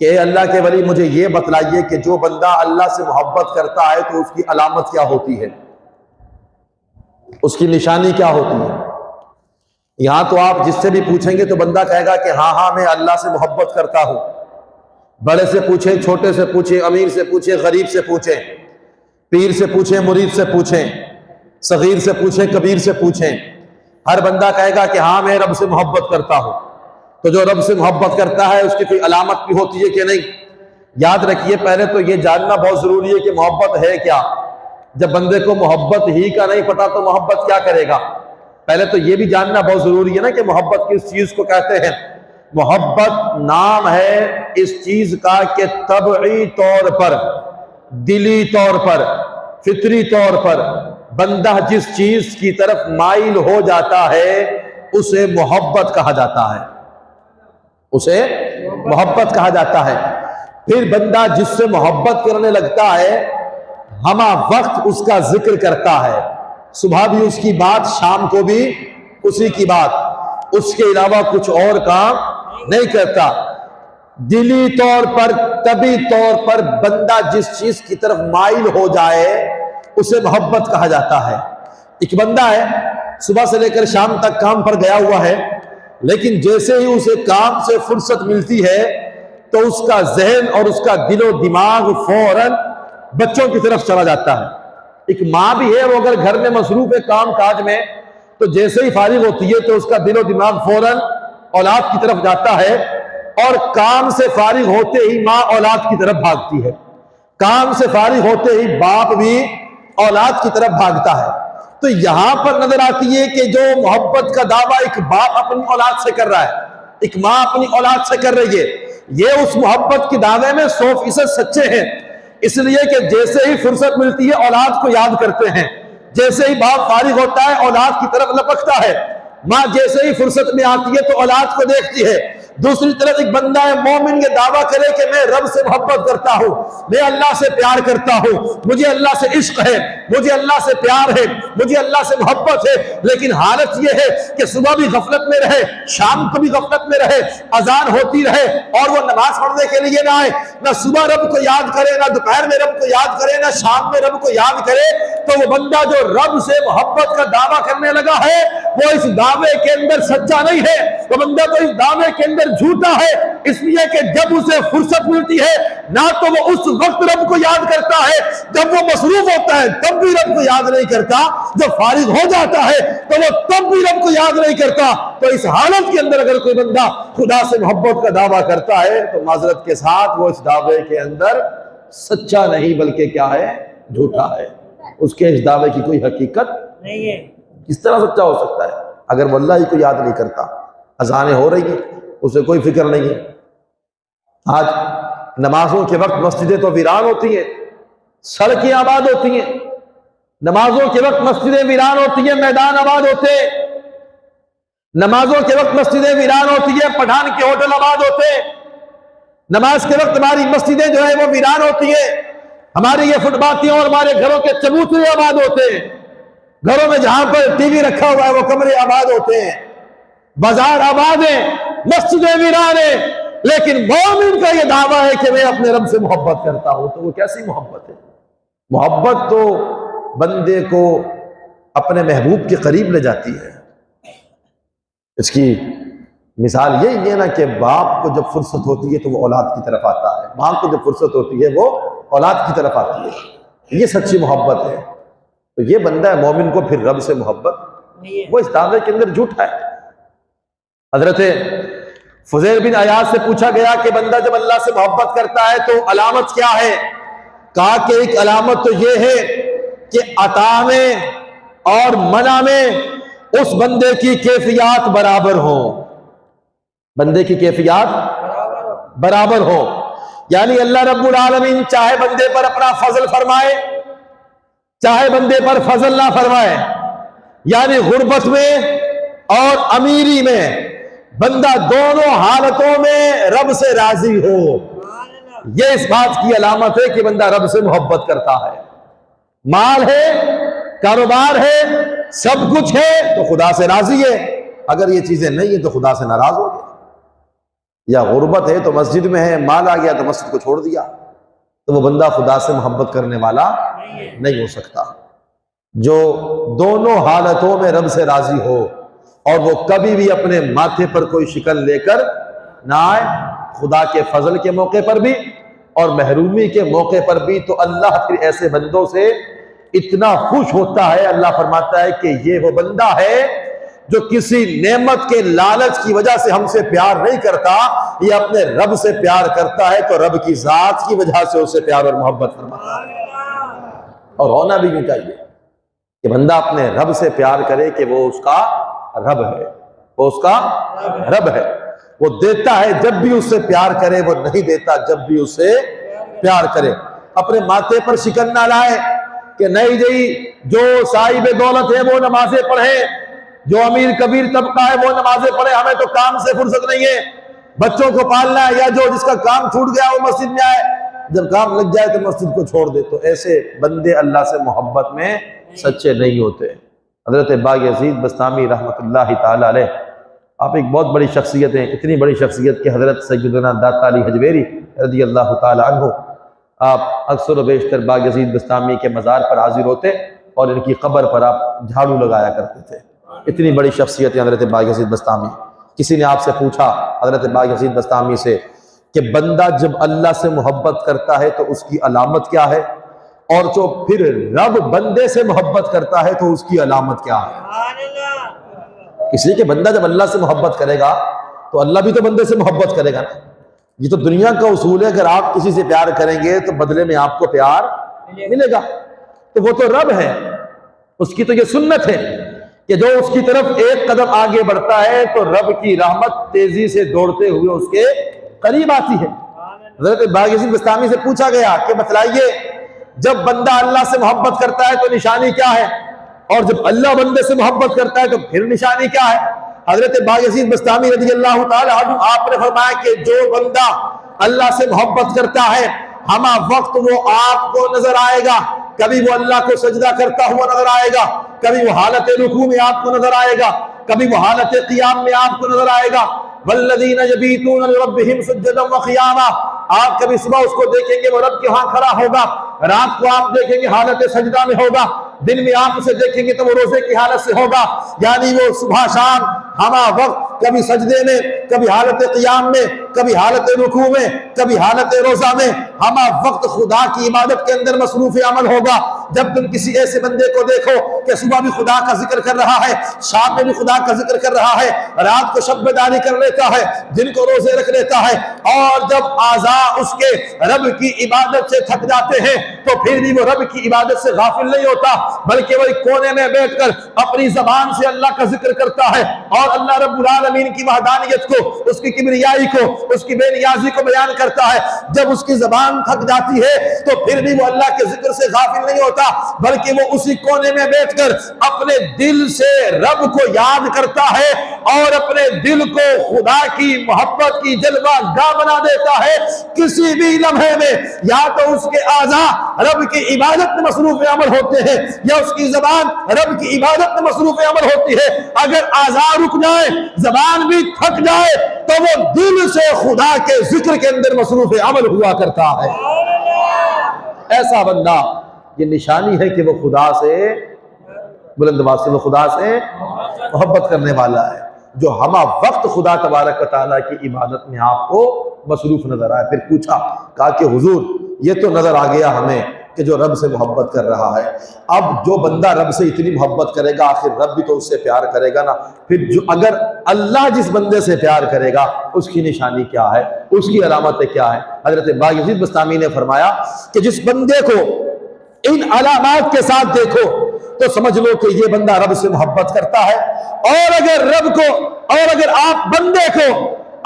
کہ اے اللہ کے ولی مجھے یہ بتلائیے کہ جو بندہ اللہ سے محبت کرتا ہے تو اس کی علامت کیا ہوتی ہے، اس کی نشانی کیا ہوتی ہے؟ یہاں تو آپ جس سے بھی پوچھیں گے تو بندہ کہے گا کہ ہاں ہاں میں اللہ سے محبت کرتا ہوں، بڑے سے پوچھیں، چھوٹے سے پوچھیں، امیر سے پوچھیں، غریب سے پوچھیں، پیر سے پوچھیں، مرید سے پوچھیں، صغیر سے پوچھیں، کبیر سے پوچھیں، ہر بندہ کہے گا کہ ہاں میں رب سے محبت کرتا ہوں۔ تو جو رب سے محبت کرتا ہے اس کی کوئی علامت بھی ہوتی ہے کہ نہیں؟ یاد رکھیے پہلے تو یہ جاننا بہت ضروری ہے کہ محبت ہے کیا۔ جب بندے کو محبت ہی کا نہیں پتا تو محبت کیا کرے گا؟ پہلے تو یہ بھی جاننا بہت ضروری ہے نا کہ محبت کس چیز کو کہتے ہیں۔ محبت نام ہے اس چیز کا کہ طبعی طور پر، دلی طور پر، فطری طور پر بندہ جس چیز کی طرف مائل ہو جاتا ہے اسے محبت کہا جاتا ہے، اسے محبت کہا جاتا ہے۔ پھر بندہ جس سے محبت کرنے لگتا ہے ہمہ وقت اس کا ذکر کرتا ہے، صبح بھی اس کی بات، شام کو بھی اسی کی بات، اس کے علاوہ کچھ اور کام نہیں کرتا۔ دلی طور پر، طبی طور پر بندہ جس چیز کی طرف مائل ہو جائے اسے محبت کہا جاتا ہے۔ ایک بندہ ہے صبح سے لے کر شام تک کام پر گیا ہوا ہے، لیکن جیسے ہی اسے کام سے فرصت ملتی ہے تو اس کا ذہن اور اس کا دل و دماغ فوراً بچوں کی طرف چلا جاتا ہے۔ ایک ماں بھی ہے، وہ اگر گھر میں مصروف ہے کام کاج میں تو جیسے ہی فارغ ہوتی ہے تو اس کا دل و دماغ فوراً اولاد کی طرف جاتا ہے، اور کام سے فارغ ہوتے ہی ماں اولاد کی طرف بھاگتی ہے، کام سے فارغ ہوتے ہی باپ بھی اولاد کی طرف بھاگتا ہے۔ تو یہاں پر نظر آتی ہے کہ جو محبت کا دعویٰ ایک باپ اپنی اولاد سے کر رہا ہے، ایک ماں اپنی اولاد سے کر رہی ہے، یہ اس محبت کے دعوے میں 100% سچے ہیں، اس لیے کہ جیسے ہی فرصت ملتی ہے اولاد کو یاد کرتے ہیں، جیسے ہی باپ فارغ ہوتا ہے اولاد کی طرف لپکتا ہے، ماں جیسے ہی فرصت میں آتی ہے تو اولاد کو دیکھتی ہے۔ دوسری طرف ایک بندہ ہے مومن یہ دعویٰ کرے کہ میں رب سے محبت کرتا ہوں، میں اللہ سے پیار کرتا ہوں، مجھے اللہ سے عشق ہے، مجھے اللہ سے پیار ہے، مجھے اللہ سے محبت ہے، لیکن حالت یہ ہے کہ صبح بھی غفلت میں رہے، شام کو بھی غفلت میں رہے، اذان ہوتی رہے اور وہ نماز پڑھنے کے لیے نہ آئے، نہ صبح رب کو یاد کرے، نہ دوپہر میں رب کو یاد کرے، نہ شام میں رب کو یاد کرے، تو وہ بندہ جو رب سے محبت کا دعویٰ کرنے لگا ہے وہ اس دعوے کے اندر سچا نہیں ہے، وہ بندہ تو اس دعوے کے اندر جھوٹا ہے، اس لیے کہ جب اسے فرصت ملتی ہے نہ تو وہ اس وقت رب کو یاد کرتا ہے، جب وہ مصروف ہوتا ہے تب بھی رب کو یاد نہیں کرتا، جب فارغ ہو جاتا ہے تو وہ تب بھی رب کو یاد نہیں کرتا۔ تو اس حالت کے اندر اگر کوئی بندہ خدا سے محبت کا دعویٰ کرتا ہے تو معذرت کے ساتھ وہ اس دعوے کے اندر سچا نہیں بلکہ کیا ہے؟ جھوٹا ہے، اس کے اس دعوے کی کوئی حقیقت نہیں ہے۔ کس طرح سچا ہو سکتا ہے اگر وہ اللہ ہی کو یاد نہیں کرتا؟ اذانیں ہو رہی ہیں اسے کوئی فکر نہیں ہے۔ آج نمازوں کے وقت مسجدیں تو ویران ہوتی ہیں، سڑکیں آباد ہوتی ہیں، نمازوں کے وقت مسجدیں ویران ہوتی ہیں، میدان آباد ہوتے ہیں، نمازوں کے وقت مسجدیں ویران ہوتی ہیں، پٹھان کے ہوٹل آباد ہوتے ہیں، نماز کے وقت ہماری مسجدیں جو ہے وہ ویران ہوتی ہیں، ہماری یہ فٹ پاتھیاں اور ہمارے گھروں کے چبوترے آباد ہوتے ہیں، گھروں میں جہاں پر ٹی وی رکھا ہوا ہے وہ کمرے آباد ہوتے ہیں، بازار آباد ہیں، مسجدیں ویران ہیں، لیکن مومن کا یہ دعویٰ ہے کہ میں اپنے رب سے محبت کرتا ہوں۔ تو وہ کیسی محبت ہے؟ محبت تو بندے کو اپنے محبوب کے قریب لے جاتی ہے۔ اس کی مثال یہی ہے نا کہ باپ کو جب فرصت ہوتی ہے تو وہ اولاد کی طرف آتا ہے، ماں کو جب فرصت ہوتی ہے وہ اولاد کی طرف آتی ہے، یہ سچی محبت ہے۔ تو یہ بندہ ہے مومن کو پھر رب سے محبت، وہ اس دعوے کے اندر جھوٹا ہے۔ حضرت فضیل بن عیاض سے پوچھا گیا کہ بندہ جب اللہ سے محبت کرتا ہے تو علامت کیا ہے؟ کہا کہ ایک علامت تو یہ ہے کہ عطا میں اور منع میں اس بندے کی کیفیات برابر ہو، بندے کی کیفیات برابر ہو، یعنی اللہ رب العالمین چاہے بندے پر اپنا فضل فرمائے، چاہے بندے پر فضل نہ فرمائے، یعنی غربت میں اور امیری میں بندہ دونوں حالتوں میں رب سے راضی ہو، یہ اس بات کی علامت ہے کہ بندہ رب سے محبت کرتا ہے۔ مال ہے، کاروبار ہے، سب کچھ ہے تو خدا سے راضی ہے، اگر یہ چیزیں نہیں ہیں تو خدا سے ناراض ہو گیا۔ یا غربت ہے تو مسجد میں ہے، مال آ گیا تو مسجد کو چھوڑ دیا، تو وہ بندہ خدا سے محبت کرنے والا نہیں ہو سکتا۔ جو دونوں حالتوں میں رب سے راضی ہو اور وہ کبھی بھی اپنے ماتھے پر کوئی شکن لے کر نہ آئے، خدا کے فضل کے موقع پر بھی اور محرومی کے موقع پر بھی، تو اللہ پھر ایسے بندوں سے اتنا خوش ہوتا ہے، اللہ فرماتا ہے کہ یہ وہ بندہ ہے جو کسی نعمت کے لالچ کی وجہ سے ہم سے پیار نہیں کرتا، یہ اپنے رب سے پیار کرتا ہے تو رب کی ذات کی وجہ سے اسے پیار اور محبت فرماتا ہے۔ اور ہونا بھی یوں چاہیے کہ بندہ اپنے رب سے پیار کرے کہ وہ اس کا رب ہے، وہ اس کا رب ہے، وہ دیتا ہے جب بھی اس سے پیار کرے، وہ نہیں دیتا جب بھی اس سے پیار کرے۔ اپنے ماتھے پر شکن نہ لائے کہ نہیں جی جو صاحب دولت ہے وہ نمازیں پڑھے، جو امیر کبیر طبقہ ہے وہ نمازیں پڑھے، ہمیں تو کام سے فرصت نہیں ہے، بچوں کو پالنا ہے، یا جو جس کا کام چھوٹ گیا وہ مسجد میں آئے، جب کام لگ جائے تو مسجد کو چھوڑ دے۔ تو ایسے بندے اللہ سے محبت میں سچے نہیں ہوتے۔ حضرت بایزید بسطامی رحمۃ اللہ تعالی علیہ، آپ ایک بہت بڑی شخصیت ہیں، اتنی بڑی شخصیت کہ حضرت سیدنا داتا علی حجویری رضی اللہ تعالی عنہ آپ اکثر و بیشتر بایزید بسطامی کے مزار پر حاضر ہوتے اور ان کی قبر پر آپ جھاڑو لگایا کرتے تھے۔ اتنی بڑی شخصیت ہے حضرت بایزید بسطامی۔ کسی نے آپ سے پوچھا حضرت بایزید بسطامی سے کہ بندہ جب اللہ سے محبت کرتا ہے تو اس کی علامت کیا ہے، اور جو پھر رب بندے سے محبت کرتا ہے تو اس کی علامت کیا ہے؟ اس لیے کہ بندہ جب اللہ سے محبت کرے گا تو اللہ بھی تو بندے سے محبت کرے گا نا۔ یہ تو دنیا کا اصول ہے، اگر آپ کسی سے پیار کریں گے تو بدلے میں آپ کو پیار ملے گا، تو وہ تو رب ہے، اس کی تو یہ سنت ہے کہ جو اس کی طرف ایک قدم آگے بڑھتا ہے تو رب کی رحمت تیزی سے دوڑتے ہوئے اس کے قریب آتی ہے۔ حضرت بایزید بسطامی سے پوچھا گیا کہ بتلائیے جب بندہ اللہ سے محبت کرتا ہے تو نشانی کیا ہے، اور جب اللہ بندے سے محبت کرتا ہے تو پھر نشانی کیا ہے؟ حضرت بایزید بسطامی رضی اللہ تعالی عنہ آپ نے فرمایا کہ جو بندہ اللہ سے محبت کرتا ہے ہمہ وقت وہ آپ کو نظر آئے گا، کبھی وہ اللہ کو سجدہ کرتا ہوا نظر آئے گا، کبھی وہ حالت رکوع میں آپ کو نظر آئے گا، کبھی وہ حالت قیام میں آپ کو نظر آئے گا۔ والذین یبیتون لربہم سجدا وقیاما، آپ کبھی صبح اس کو دیکھیں گے وہ رب کے ہاں کھڑا ہوگا، رات کو آپ دیکھیں گے حالت سجدہ میں ہوگا، دن میں آپ اسے دیکھیں گے تو وہ روزے کی حالت سے ہوگا، یعنی وہ صبح شام ہمہ وقت کبھی سجدے میں، کبھی حالت قیام میں، کبھی حالت رکوع میں، کبھی حالت روزہ میں، ہمہ وقت خدا کی عبادت کے اندر مصروف عمل ہوگا۔ جب تم کسی ایسے بندے کو دیکھو کہ صبح بھی خدا کا ذکر کر رہا ہے، شام میں بھی خدا کا ذکر کر رہا ہے، رات کو شب بیداری کر لیتا ہے، دن کو روزے رکھ لیتا ہے، اور جب اعضاء اس کے رب کی عبادت سے تھک جاتے ہیں تو پھر بھی وہ رب کی عبادت سے غافل نہیں ہوتا، بلکہ وہ ایک کونے میں بیٹھ کر اپنی زبان سے اللہ کا ذکر کرتا ہے اور اللہ رب العالمین کی وحدانیت کو، اس کی کبریائی کو، اس کی بے نیازی کو بیان کرتا ہے۔ جب اس کی زبان تھک جاتی ہے تو پھر بھی وہ اللہ کے ذکر سے غافل نہیں ہوتا، بلکہ وہ اسی کونے میں بیٹھ کر اپنے دل سے رب کو یاد کرتا ہے اور اپنے دل کو خدا کی محبت کی جلوہ گاہ بنا دیتا ہے، کسی بھی لمحے میں یا تو اس کے اعضاء رب کی عبادت میں مصروف عمل ہوتے ہیں یا اس کی زبان رب کی عبادت میں مصروف عمل ہوتی ہے۔ اگر اعضاء رک جائے، زبان بھی تھک جائے، تو وہ دل سے خدا کے ذکر کے اندر مصروف عمل ہوا کرتا ہے۔ ایسا بندہ، یہ نشانی ہے کہ وہ خدا سے بلند آواز سے، وہ خدا سے محبت کرنے والا ہے، جو ہمہ وقت خدا تبارک و تعالیٰ کی عبادت میں آپ کو مصروف نظر آئے۔ پھر پوچھا، کہا کہ حضور یہ تو نظر آ گیا ہمیں کہ جو رب سے محبت کر رہا ہے، اب جو بندہ رب سے اتنی محبت کرے گا، آخر رب بھی تو اس سے پیار کرے گا نا، پھر جو اگر اللہ جس بندے سے پیار کرے گا اس کی نشانی کیا ہے، اس کی علامتیں کیا ہے؟ حضرت بایزید بستامی نے فرمایا کہ جس بندے کو ان علامات کے ساتھ دیکھو تو سمجھ لو کہ یہ بندہ رب سے محبت کرتا ہے، اور اگر آپ بندے کو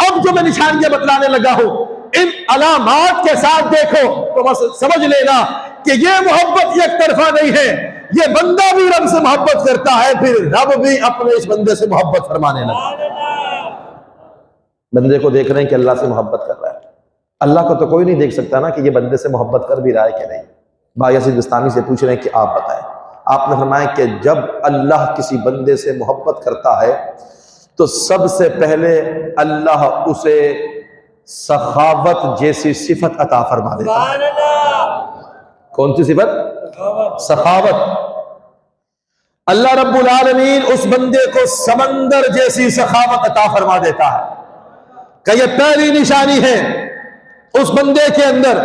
اب جو میں نشانیاں بتلانے لگا ہوں ان علامات کے ساتھ دیکھو تو بس سمجھ لینا کہ یہ محبت یک طرفہ نہیں ہے، یہ بندہ بھی رب سے محبت کرتا ہے، پھر رب بھی اپنے اس بندے سے محبت فرمانے لگا۔ بندے کو دیکھ رہے ہیں کہ اللہ سے محبت کر رہا ہے، اللہ کو تو کوئی نہیں دیکھ سکتا نا کہ یہ بندے سے محبت کر بھی رہا ہے کہ نہیں۔ بایزید بستامی سے پوچھ رہے ہیں کہ آپ بتائیں۔ آپ نے فرمایا کہ جب اللہ کسی بندے سے محبت کرتا ہے تو سب سے پہلے اللہ اسے سخاوت جیسی صفت عطا فرما دیتا ہے۔ کون سی صفت؟ سخاوت۔ اللہ رب العالمین اس بندے کو سمندر جیسی سخاوت عطا فرما دیتا ہے کہ یہ پہلی نشانی ہے اس بندے کے اندر،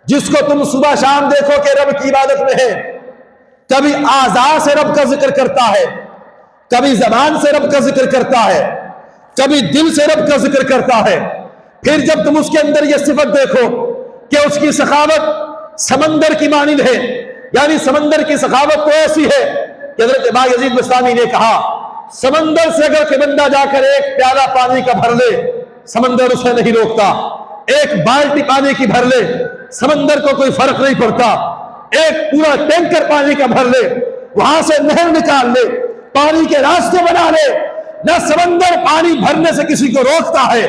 جس کو تم صبح شام دیکھو کہ رب کی عبادت میں ہے، کبھی اعضاء سے رب کا ذکر کرتا ہے، کبھی زبان سے رب کا ذکر کرتا ہے، کبھی دل سے رب کا ذکر کرتا ہے۔ پھر جب تم اس کے اندر یہ صفت دیکھو کہ اس کی سخاوت سمندر کی مانند ہے، یعنی سمندر کی سخاوت تو ایسی ہے کہ حضرت بایزید بستامی نے کہا سمندر سے اگر کوئی بندہ جا کر ایک پیالہ پانی کا بھر لے سمندر اسے نہیں روکتا، ایک بالٹی پانی کی بھر لے سمندر کو کوئی فرق نہیں پڑتا، ایک پورا ٹینکر پانی کا بھر لے، وہاں سے نہر نکال لے، پانی کے راستے بنا لے، نہ سمندر پانی بھرنے سے کسی کو روکتا ہے،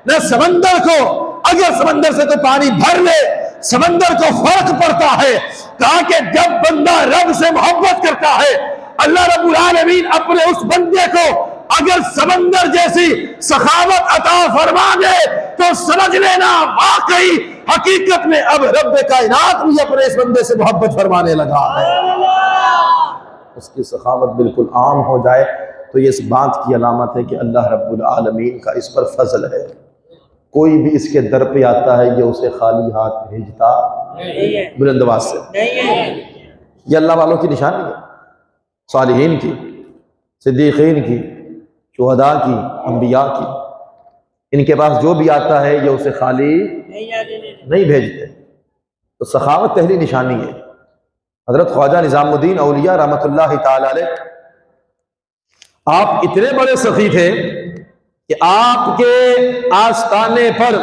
نہ سمندر کو اگر سمندر سے تو پانی بھر لے سمندر کو فرق پڑتا ہے۔ کہا کہ جب بندہ رب سے محبت کرتا ہے اللہ رب العالمین اپنے اس بندے کو اگر سمندر جیسی سخاوت عطا فرما دے تو سمجھ لینا واقعی حقیقت میں اب رب کائنات بھی اپنے اس بندے سے محبت فرمانے لگا ہے۔ اس کی سخاوت بالکل عام ہو جائے تو یہ اس بات کی علامت ہے کہ اللہ رب العالمین کا اس پر فضل ہے۔ کوئی بھی اس کے در پہ آتا ہے یہ اسے خالی ہاتھ بھیجتا بلند آواز سے یہ اللہ والوں کی نشانی ہے، صالحین کی، صدیقین کی، شہداء کی، انبیاء کی، ان کے پاس جو بھی آتا ہے یہ اسے خالی نہیں بھیجتے۔ تو سخاوت پہلی نشانی ہے۔ حضرت خواجہ نظام الدین اولیاء رحمۃ اللہ تعالی علیہ آپ اتنے بڑے سخی تھے کہ آپ کے آستانے پر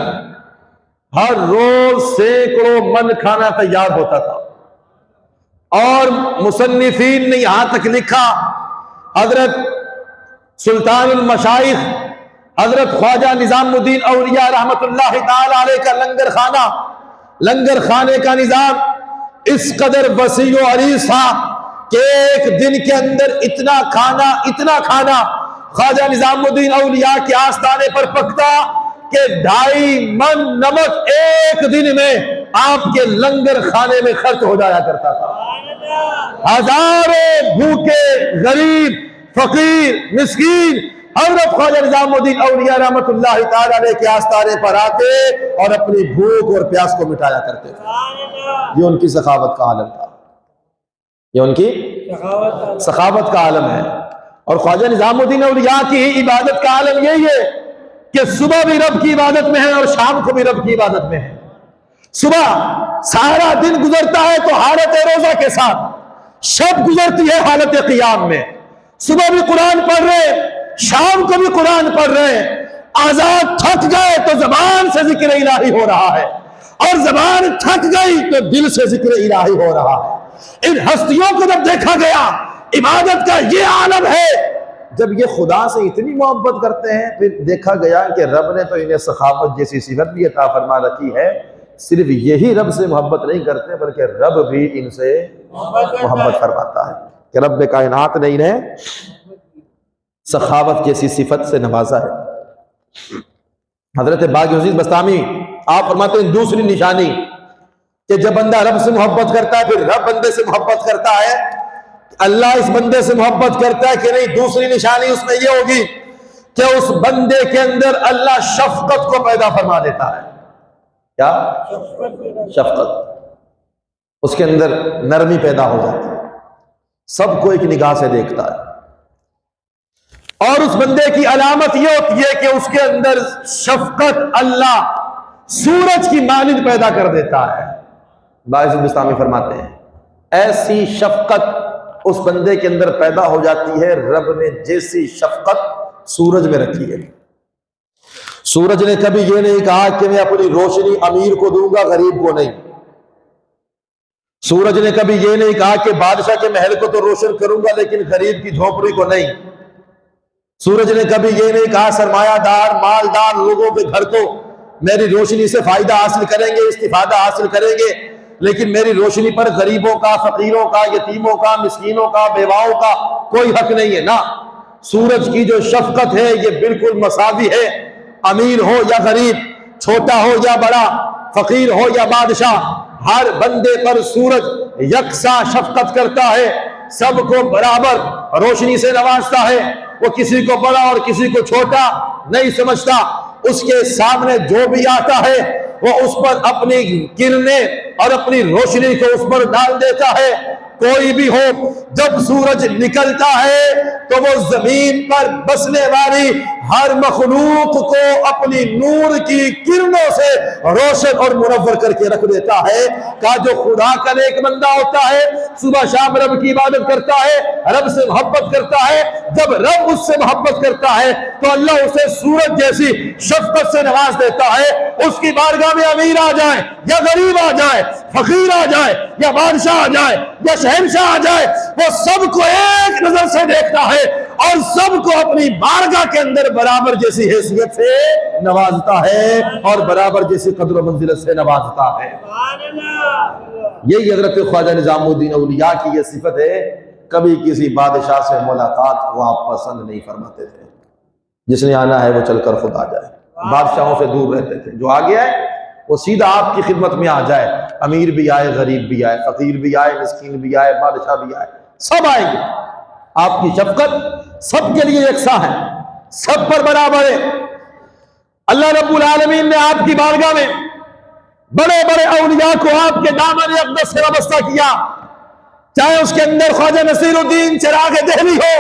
ہر روز سینکڑوں من کھانا تیار ہوتا تھا، اور مصنفین نے یہاں تک لکھا حضرت سلطان المشائخ حضرت خواجہ نظام الدین اولیاء رحمۃ اللہ تعالی علیہ کا لنگر خانے کا نظام اس قدر وسیع و عریض تھا کہ ایک دن کے اندر اتنا کھانا خواجہ نظام الدین اولیاء کے آستانے پر پکتا کہ 2.5 من نمک ایک دن میں آپ کے لنگر خانے میں خرچ ہو جایا کرتا تھا۔ ہزاروں بھوکے غریب فقیر مسکین حضرت خواجہ نظام الدین اولیاء رحمۃ اللہ تعالی علیہ کے آستانے پر آتے اور اپنی بھوک اور پیاس کو مٹایا کرتے تھے۔ یہ ان کی سخاوت کا عالم تھا، یہ ان کی سخاوت کا عالم ہے۔ اور خواجہ نظام الدین اولیاء کی عبادت کا عالم یہی ہے کہ صبح بھی رب کی عبادت میں ہے اور شام کو بھی رب کی عبادت میں ہے۔ صبح سارا دن گزرتا ہے تو حالت روزہ کے ساتھ، شب گزرتی ہے حالت قیام میں، صبح بھی قرآن پڑھ رہے، شام کو بھی قرآن پڑھ رہے، آزاد تھک گئے تو زبان سے ذکر الہی ہو رہا ہے، اور زبان تھک گئی تو دل سے ذکر الہی ہو رہا ہے۔ ان ہستیوں کو جب دیکھا گیا عبادت کا یہ عالم ہے جب یہ خدا سے اتنی محبت کرتے ہیں، پھر دیکھا گیا کہ رب نے تو انہیں سخاوت جیسی صفت بھی عطا فرما رکھی ہے۔ صرف یہی رب سے محبت نہیں کرتے بلکہ رب بھی ان سے محبت فرماتا ہے کہ رب کائنات نے انہیں سخاوت جیسی صفت سے نوازا ہے۔ حضرت باقی بستامی آپ فرماتے ہیں دوسری نشانی کہ جب بندہ رب سے محبت کرتا ہے پھر رب بندے سے محبت کرتا ہے، اللہ اس بندے سے محبت کرتا ہے کہ نہیں، دوسری نشانی اس میں یہ ہوگی کہ اس بندے کے اندر اللہ شفقت کو پیدا فرما دیتا ہے۔ کیا؟ شفقت، اس کے اندر نرمی پیدا ہو جاتی ہے، سب کو ایک نگاہ سے دیکھتا ہے۔ اور اس بندے کی علامت یہ ہوتی ہے کہ اس کے اندر شفقت اللہ سورج کی مانند پیدا کر دیتا ہے۔ باعث بستامی فرماتے ہیں ایسی شفقت اس بندے کے اندر پیدا ہو جاتی ہے، رب نے جیسی شفقت سورج میں رکھی ہے۔ سورج نے کبھی یہ نہیں کہا کہ میں اپنی روشنی امیر کو دوں گا غریب کو نہیں۔ سورج نے کبھی یہ نہیں کہا کہ بادشاہ کے محل کو تو روشن کروں گا لیکن غریب کی جھونپڑی کو نہیں۔ سورج نے کبھی یہ نہیں کہا سرمایہ دار مالدار لوگوں کے گھر تو میری روشنی سے فائدہ حاصل کریں گے، استفادہ حاصل کریں گے، لیکن میری روشنی پر غریبوں کا، فقیروں کا، یتیموں کا، مسکینوں کا، بیواؤں کا کوئی حق نہیں ہے۔ نہ، سورج کی جو شفقت ہے یہ بالکل مساوی ہے، امیر ہو یا غریب، چھوٹا ہو یا بڑا، فقیر ہو یا بادشاہ، ہر بندے پر سورج یکساں شفقت کرتا ہے، سب کو برابر روشنی سے نوازتا ہے۔ وہ کسی کو بڑا اور کسی کو چھوٹا نہیں سمجھتا، اس کے سامنے جو بھی آتا ہے وہ اس پر اپنی کرنیں اور اپنی روشنی کو اس پر ڈال دیتا ہے۔ کوئی بھی ہو، جب سورج نکلتا ہے تو وہ زمین پر بسنے والی ہر مخلوق کو اپنی نور کی کرنوں سے روشن اور منور کر کے رکھ دیتا ہے۔ کہ جو خدا کا نیک بندہ ہوتا ہے، صبح شام رب کی عبادت کرتا ہے، رب سے محبت کرتا ہے، جب رب اس سے محبت کرتا ہے تو اللہ اسے سورج جیسی شفقت سے نواز دیتا ہے۔ اس کی بارگاہ میں امیر آ جائے یا غریب آ جائے، فقیر آ جائے یا بادشاہ آ جائے یا شہنشاہ آ جائے، وہ سب کو ایک نظر سے دیکھتا ہے اور سب کو اپنی بارگاہ کے اندر برابر جیسی حیثیت سے نوازتا ہے اور برابر جیسی قدر و منزلت سے نوازتا ہے۔ یہی حضرت خواجہ نظام الدین اولیاء کی یہ صفت ہے، کبھی کسی بادشاہ سے ملاقات کو آپ پسند نہیں فرماتے تھے، جس نے آنا ہے وہ چل کر خود آ جائے، بادشاہوں سے دور رہتے تھے، جو آ گیا ہے وہ سیدھا آپ کی خدمت میں آ جائے، امیر بھی آئے، غریب بھی آئے، فقیر بھی آئے، مسکین بھی آئے، بادشاہ بھی آئے، سب آئیں گے۔ آپ کی شفقت سب کے لیے یکساں ہے، سب پر برابر ہے۔ اللہ رب العالمین نے آپ کی بارگاہ میں بڑے بڑے اولیاء کو آپ کے دامن اقدس سے وابستہ کیا، چاہے اس کے اندر خواجہ نصیر الدین چراغ دہلی ہو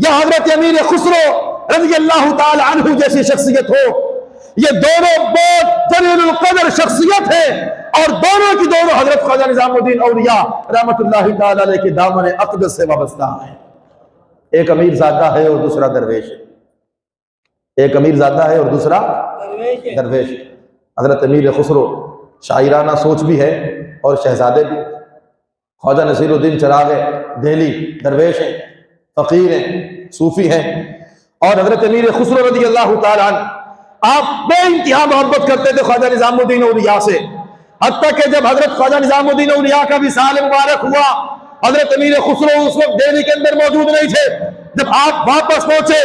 یا حضرت امیر خسرو رضی اللہ تعالی عنہ جیسی شخصیت ہو۔ یہ دونوں بہت جلیل القدر شخصیت ہے اور دونوں کی دونوں حضرت خواجہ نظام الدین اولیاء رحمت اللہ تعالی علیہ کے دامن اقدس سے وابستہ ہیں۔ ایک امیر زادہ ہے اور دوسرا درویش ہے، ایک امیر زادہ ہے اور دوسرا درویش ہے۔ حضرت امیر خسرو شاعرانہ سوچ بھی ہے اور شہزادے بھی، خواجہ نصیر الدین چراغ دہلی درویش ہیں، فقیر ہیں، صوفی ہیں، اور حضرت امیر خسرو رضی اللہ تعالی عنہ آپ بے انتہا محبت کرتے تھے خواجہ نظام الدین اولیاء سے، حتیٰ کہ جب حضرت خواجہ نظام الدین اولیاء کا وصال مبارک ہوا، حضرت امیر خسرو اس وقت دہلی کے اندر موجود نہیں تھے۔ جب آپ واپس پہنچے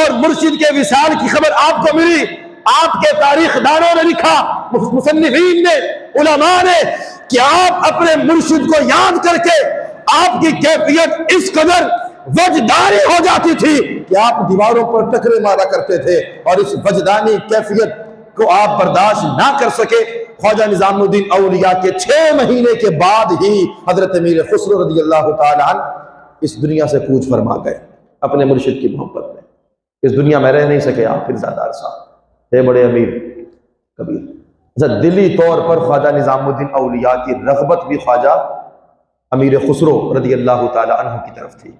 اور مرشد کے وصال کی خبر آپ کو ملی، آپ کے تاریخ دانوں نے لکھا، مصنفین نے، علماء نے، کہ آپ اپنے مرشد کو یاد کر کے آپ کی کیفیت اس قدر وجدانی ہو جاتی تھی کہ آپ دیواروں پر ٹکرے مارا کرتے تھے، اور اس وجدانی کیفیت کو آپ برداشت نہ کر سکے۔ خواجہ نظام الدین اولیاء کے 6 مہینے کے بعد ہی حضرت امیر خسرو رضی اللہ تعالی عنہ اس دنیا سے کوچ فرما گئے اپنے مرشد کی محبت میں۔ اس دنیا میں رہ نہیں سکے آپ پھر زادہ عرصہ، تھے بڑے امیر کبیر۔ دلی طور پر خواجہ نظام الدین اولیاء کی رغبت بھی خواجہ امیر خسرو رضی اللہ تعالی عنہ کی طرف تھی،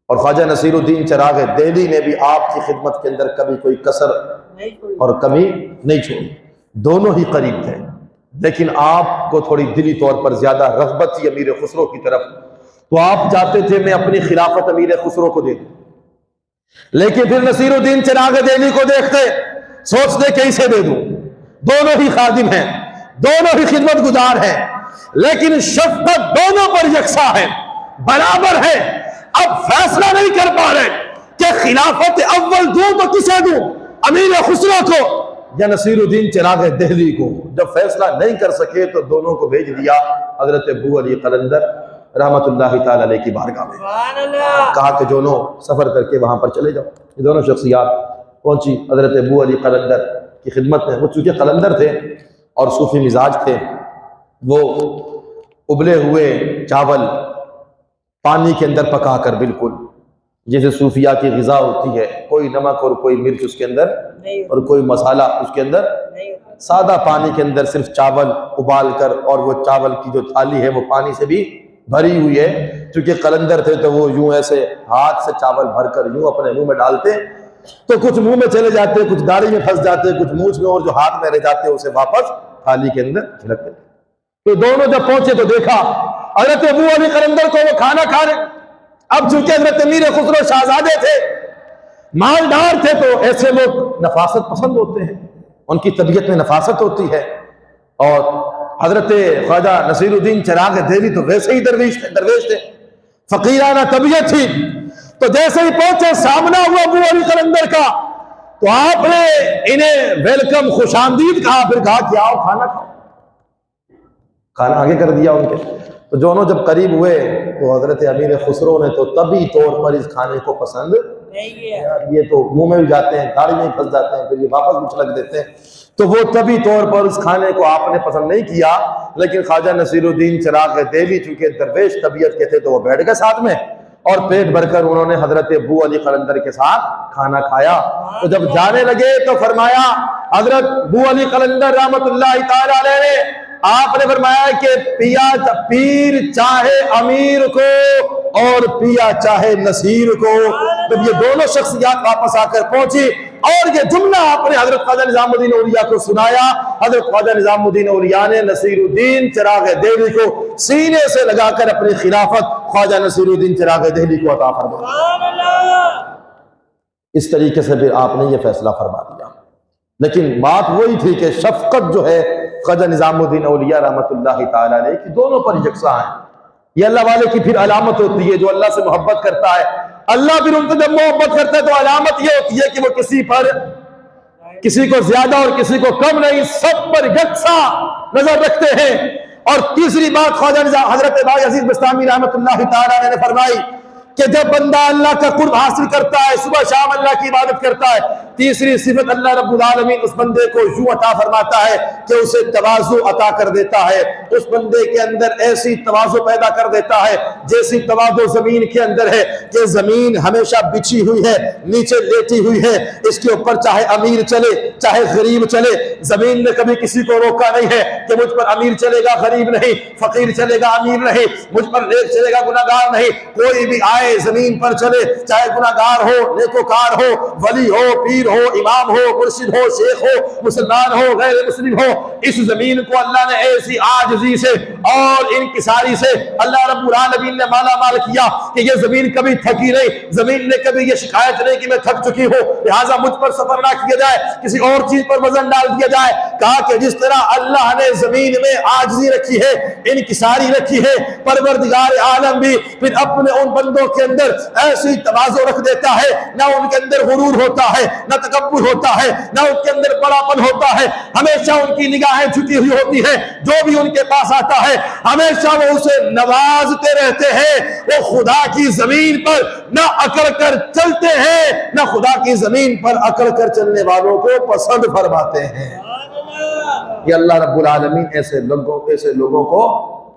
اور خواجہ نصیر الدین چراغ دہلی نے بھی آپ کی خدمت کے اندر کبھی کوئی کسر اور کمی نہیں چھوڑی۔ دونوں ہی قریب تھے، لیکن آپ کو تھوڑی دلی طور پر زیادہ رغبت تھی امیر خسرو کی طرف، تو آپ چاہتے تھے میں اپنی خلافت امیر خسرو کو دے دوں۔ لیکن پھر نصیر الدین چراغ دہلی کو دیکھتے، سوچتے کیسے دے دوں، دونوں ہی خادم ہیں، دونوں ہی خدمت گزار ہیں، لیکن شفقت دونوں پر یکساں ہے، برابر ہے۔ اب فیصلہ نہیں کر پا رہے کہ خلافت اول دوں تو کسے دوں، امیر خسرو کو یا نصیر الدین چراغ دہلی کو۔ جب فیصلہ نہیں کر سکے تو دونوں کو بھیج دیا حضرت ابو علی قلندر رحمت اللہ تعالی علیہ کی بارگاہ میں، کہا کہ دونوں سفر کر کے وہاں پر چلے جاؤ۔ یہ دونوں شخصیات پہنچی حضرت ابو علی قلندر کی خدمت میں۔ وہ چونکہ قلندر تھے اور صوفی مزاج تھے، وہ ابلے ہوئے چاول پانی کے اندر پکا کر، بالکل جیسے صوفیہ کی غذا ہوتی ہے، کوئی نمک اور کوئی مرچ اس کے اندر اور کوئی مسالہ اس کے اندر، سادہ پانی کے اندر صرف چاول ابال کر، اور وہ چاول کی جو تھالی ہے وہ پانی سے بھی بھری ہوئی ہے۔ چونکہ قلندر تھے تو وہ یوں ایسے ہاتھ سے چاول بھر کر یوں اپنے منہ میں ڈالتے، تو کچھ منہ میں چلے جاتے، کچھ داڑھی میں پھنس جاتے، کچھ مونچھ میں، اور جو ہاتھ میں رہ جاتے اسے واپس تھالی کے اندر چھڑکتے۔ تو دونوں جب پہنچے تو دیکھا حضرت ابو علی قلندر کو وہ کھانا کھا رہے۔ اب چونکہ حضرت امیر خسرو شہزادے تھے، مالدار تھے، تو ایسے لوگ نفاست پسند ہوتے ہیں، ان کی طبیعت میں نفاست ہوتی ہے۔ اور حضرت خواجہ نصیر الدین چراغ دہلی تو ویسے ہی درویش تھے، فقیرانہ طبیعت تھی۔ تو جیسے ہی پہنچے، سامنا ہوا ابو علی قلندر کا، تو آپ نے انہیں ویلکم، خوش آمدید کہا، پھر کہا کہ آؤ کھانا کھاؤ۔ کھانا آگے کر دیا ان کے۔ تو دونوں جب قریب ہوئے تو حضرت امیر خسرو نے تو طبی طور پر اس کھانے کو پسند نہیں کیا، یہ تو منہ میں بھی جاتے ہیں، داڑھی میں بھی پھنس جاتے ہیں، پھر یہ واپس بھی چھلک دیتے ہیں، تو وہ طبی طور پر اس کھانے کو آپ نے پسند نہیں کیا۔ لیکن خواجہ نصیر الدین چراغ دہلی چونکہ درویش طبیعت کے تھے تو وہ بیٹھ گئے ساتھ میں، اور پیٹ بھر کر انہوں نے حضرت ابو علی قلندر کے ساتھ کھانا کھایا۔ تو جب جانے لگے تو فرمایا حضرت ابو علی قلندر رحمت اللہ تعالی علیہ نے، آپ نے فرمایا کہ پیر چاہے امیر کو اور پیا چاہے نصیر کو۔ جب یہ دونوں شخصیات واپس آ کر پہنچی اور یہ جملہ آپ نے حضرت خواجہ نظام الدین اولیاء کو سنایا، حضرت خواجہ نظام الدین اولیاء نے نصیر الدین چراغ دہلی کو سینے سے لگا کر اپنی خلافت خواجہ نصیر الدین چراغ دہلی کو عطا فرمایا۔ اس طریقے سے پھر آپ نے یہ فیصلہ فرما دیا۔ لیکن بات وہی تھی کہ شفقت جو ہے خواجہ نظام الدین اولیاء رحمت اللہ تعالی علیہ کی دونوں پر یکساں ہیں۔ یہ اللہ والے کی پھر علامت ہوتی ہے، جو اللہ سے محبت کرتا ہے، اللہ پھر ان سے جب محبت کرتا ہے تو علامت یہ ہوتی ہے کہ وہ کسی کو زیادہ اور کسی کو کم نہیں، سب پر یکساں نظر رکھتے ہیں۔ اور تیسری بات خواجہ حضرت بائی عزیز بستامی رحمت اللہ تعالی علیہ نے فرمائی کہ جب بندہ اللہ کا قرب حاصل کرتا ہے، صبح شام اللہ کی عبادت کرتا ہے، تیسری صفت اللہ رب العالمین اس بندے کو یوں عطا فرماتا ہے کہ اسے تواضع عطا کر دیتا ہے۔ اس بندے کے اندر ایسی تواضع پیدا کر دیتا ہے جیسی تواضع زمین کے اندر ہے، کہ زمین ہمیشہ بچھی ہوئی ہے، نیچے لیٹی ہوئی ہے، اس کے اوپر چاہے امیر چلے چاہے غریب چلے، زمین نے کبھی کسی کو روکا نہیں ہے کہ مجھ پر امیر چلے گا غریب نہیں، فقیر چلے گا امیر نہیں، مجھ پر نیک چلے گا گناہگار نہیں۔ کوئی بھی آئے زمین پر چلے، چاہے گناہگار ہو، نیکوکار ہو، ولی ہو، پیر ہو، امام ہو، مرشد ہو، شیخ ہو، مسلمان ہو، غیر مسلم ہو، اس زمین کو اللہ نے ایسی عاجزی سے اور انکساری سے اللہ رب العالمین نے مالا مال کیا کہ یہ زمین کبھی تھکی نہیں، زمین نے کبھی یہ شکایت نہیں کہ میں تھک چکی ہوں، لہٰذا مجھ پر سفر نہ کیا جائے، کسی اور چیز پر وزن ڈال دیا جائے۔ کہا کہ جس طرح اللہ نے زمین میں عاجزی رکھی ہے، انکساری رکھی ہے، پروردگار عالم بھی پھر اپنے ان بندوں کے اندر ایسی تواضع رکھ دیتا ہے، نہ ان کے اندر غرور ہوتا ہے، نہ تکبر ہوتا ہے، نہ ان کے اندر بڑاپن ہوتا ہے، ہمیشہ ان کی نگاہیں جھکی ہوئی ہوتی ہیں، جو بھی ان کے پاس آتا ہے ہمیشہ وہ اسے نوازتے رہتے ہیں۔ وہ خدا کی زمین پر نہ اکڑ کر چلتے ہیں، نہ خدا کی زمین پر اکڑ کر چلنے والوں کو پسند فرماتے ہیں۔ یہ اللہ رب العالمین ایسے لوگوں کو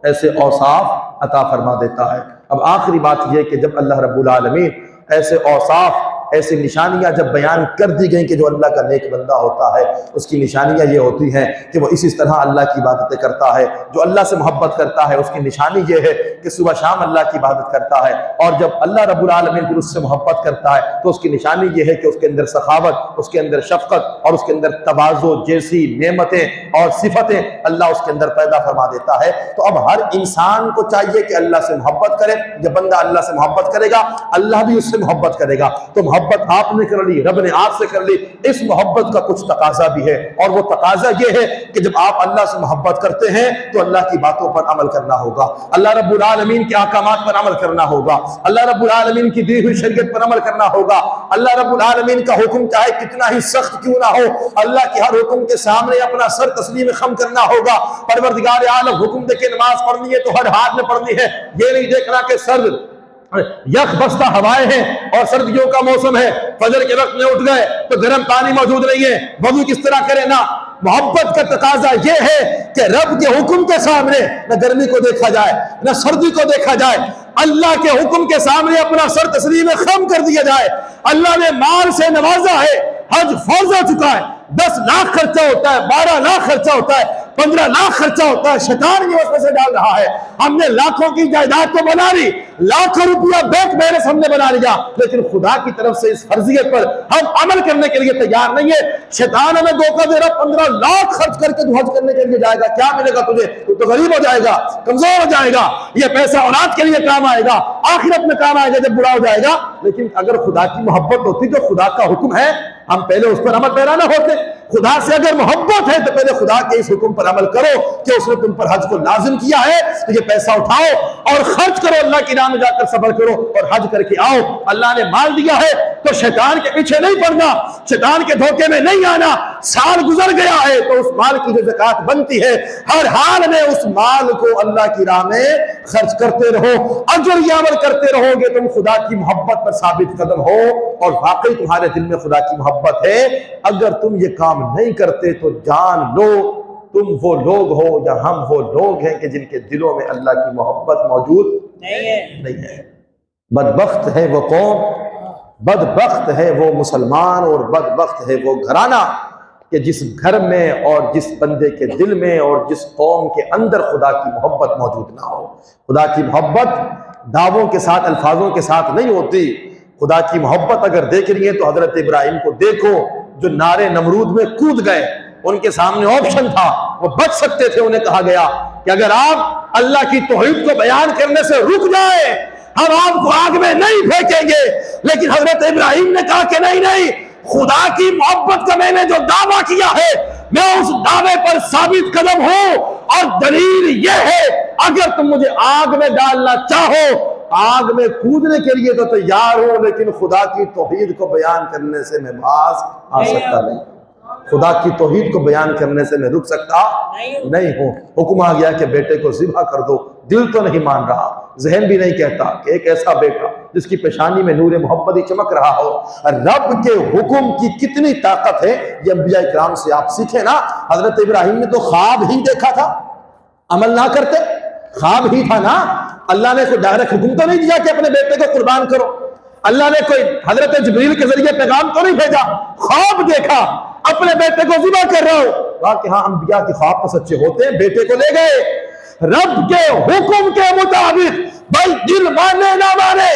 ایسے اوصاف عطا فرما دیتا ہے۔ اب آخری بات یہ کہ جب اللہ رب العالمین ایسے اوصاف، ایسی نشانیاں جب بیان کر دی گئیں کہ جو اللہ کا نیک بندہ ہوتا ہے اس کی نشانیاں یہ ہوتی ہیں کہ وہ اسی طرح اللہ کی عبادتیں کرتا ہے، جو اللہ سے محبت کرتا ہے اس کی نشانی یہ ہے کہ صبح شام اللہ کی عبادت کرتا ہے، اور جب اللہ رب العالمین پھر اس سے محبت کرتا ہے تو اس کی نشانی یہ ہے کہ اس کے اندر سخاوت، اس کے اندر شفقت اور اس کے اندر تواضع جیسی نعمتیں اور صفتیں اللہ اس کے اندر پیدا فرما دیتا ہے۔ تو اب ہر انسان کو چاہیے کہ اللہ سے محبت کرے، جب بندہ اللہ سے محبت کرے گا اللہ بھی اس سے محبت کرے گا۔ تو محبت محبت آپ نے کر لی، رب نے آپ سے کر لی، اس محبت کا کچھ تقاضا بھی ہے، اور وہ تقاضا یہ ہے کہ جب آپ اللہ سے محبت کرتے ہیں تو اللہ کی باتوں پر عمل کرنا ہوگا، اللہ رب العالمین کے احکامات پر عمل کرنا ہوگا، اللہ رب العالمین کی دی ہوئی شریعت پر عمل کرنا ہوگا، اللہ رب العالمین کا حکم چاہے کتنا ہی سخت کیوں نہ ہو، اللہ کے ہر حکم کے سامنے اپنا سر تسلیم خم کرنا ہوگا۔ پروردگار عالم حکم دے کے نماز پڑھنی ہے تو ہر حال میں پڑھنی ہے، یہ نہیں دیکھنا کہ سرد یک بستہ ہوائیں ہیں اور سردیوں کا موسم ہے، فجر کے وقت میں اٹھ گئے تو گرم پانی موجود نہیں ہے، وضو کس طرح کرے؟ نہ، محبت کا تقاضا یہ ہے کہ رب کے حکم کے سامنے نہ گرمی کو دیکھا جائے نہ سردی کو دیکھا جائے، اللہ کے حکم کے سامنے اپنا سر تسلیم خم کر دیا جائے۔ اللہ نے مال سے نوازا ہے، حج فرض ہو چکا ہے، 10 لاکھ خرچہ ہوتا ہے، 12 لاکھ خرچہ ہوتا ہے، 15 لاکھ خرچہ ہوتا ہے، شیطان یہ اس میں سے ڈال رہا ہے۔ ہم نے لاکھوں کی جائیداد تو بنا لی، لاکھوں روپیہ بیک بیلنس ہم نے بنا لیا، لیکن خدا کی طرف سے اس فرضیت پر ہم عمل کرنے کے لیے تیار نہیں ہے۔ شیطان ہمیں دھوکہ دے رہا، 15 لاکھ خرچ کر کے حج کرنے کے لیے جائے گا، کیا ملے گا تجھے؟ تو غریب ہو جائے گا، کمزور ہو جائے گا، یہ پیسہ اولاد کے لیے کام آئے گا، آخرت میں کام آئے گا جب بڑا ہو جائے گا۔ لیکن اگر خدا کی محبت ہوتی تو خدا کا حکم ہے، ہم پہلے اس پر عمل پیرا نہ ہوتے۔ خدا سے اگر محبت ہے تو پہلے خدا کے اس حکم پر عمل کرو کہ اس نے تم پر حج کو لازم کیا ہے، تو یہ پیسہ اٹھاؤ اور خرچ کرو، اللہ کی راہ میں جا کر صبر کرو اور حج کر کے آؤ۔ اللہ نے مال دیا ہے تو شیطان کے پیچھے نہیں پڑنا، شیطان کے دھوکے میں نہیں آنا۔ سال گزر گیا ہے تو اس مال کی جو زکوٰۃ بنتی ہے ہر حال میں اس مال کو اللہ کی راہ میں خرچ کرتے رہو، اجر یہ عمل کرتے رہو گے، تم خدا کی محبت پر ثابت قدم ہو اور واقعی تمہارے دل میں خدا کی محبت ہے۔ اگر تم یہ کام نہیں کرتے تو جان لو تم وہ لوگ ہو یا ہم وہ لوگ ہیں کہ جن کے دلوں میں اللہ کی محبت موجود نہیں ہے۔ بدبخت ہے وہ قوم، بدبخت ہے وہ مسلمان اور بدبخت ہے وہ گھرانہ کہ جس گھر میں اور جس بندے کے دل میں اور جس قوم کے اندر خدا کی محبت موجود نہ ہو۔ خدا کی محبت دعووں کے ساتھ، الفاظوں کے ساتھ نہیں ہوتی۔ خدا کی محبت اگر دیکھ رہی ہے تو حضرت ابراہیم کو دیکھو جو نارے نمرود میں کود گئے، ان کے سامنے آپشن تھا، وہ بچ سکتے تھے۔ انہیں کہا گیا کہ اگر آپ اللہ کی توحید کو بیان کرنے سے رک جائے ہم آپ کو آگ میں نہیں پھینکیں گے، لیکن حضرت ابراہیم نے کہا کہ نہیں، خدا کی محبت کا میں نے جو دعویٰ کیا ہے میں اس دعوے پر ثابت قدم ہوں، اور دلیل یہ ہے اگر تم مجھے آگ میں ڈالنا چاہو آگ میں کودنے کے لیے تو تیار ہو، لیکن خدا کی توحید کو بیان کرنے سے میں باز آ سکتا نہیں، خدا کی توحید کو بیان کرنے سے میں رک سکتا نہیں ہوں۔ حکم آ گیا کہ بیٹے کو ذبح کر دو، دل تو نہیں مان رہا، ذہن بھی نہیں کہتا کہ ایک ایسا بیٹا جس کی پیشانی میں نور محبت ہی چمک رہا ہو۔ رب کے حکم کی کتنی طاقت ہے یہ انبیاء کرام سے آپ سیکھیں نا۔ حضرت ابراہیم نے تو خواب ہی دیکھا تھا، عمل نہ کرتے، خواب ہی تھا نا۔ اللہ نے کوئی ڈائریکٹ حکم تو نہیں دیا کہ اپنے بیٹے کو قربان کرو، اللہ نے کوئی حضرت جبریل کے ذریعے پیغام تو نہیں بھیجا، خواب دیکھا اپنے بیٹے کو ذبح کر رہا ہو۔ کہا کہ ہاں انبیاء کے خواب تو سچے ہوتے ہیں، بیٹے کو لے گئے رب کے حکم کے مطابق، بھائی دل مانے نہ مانے،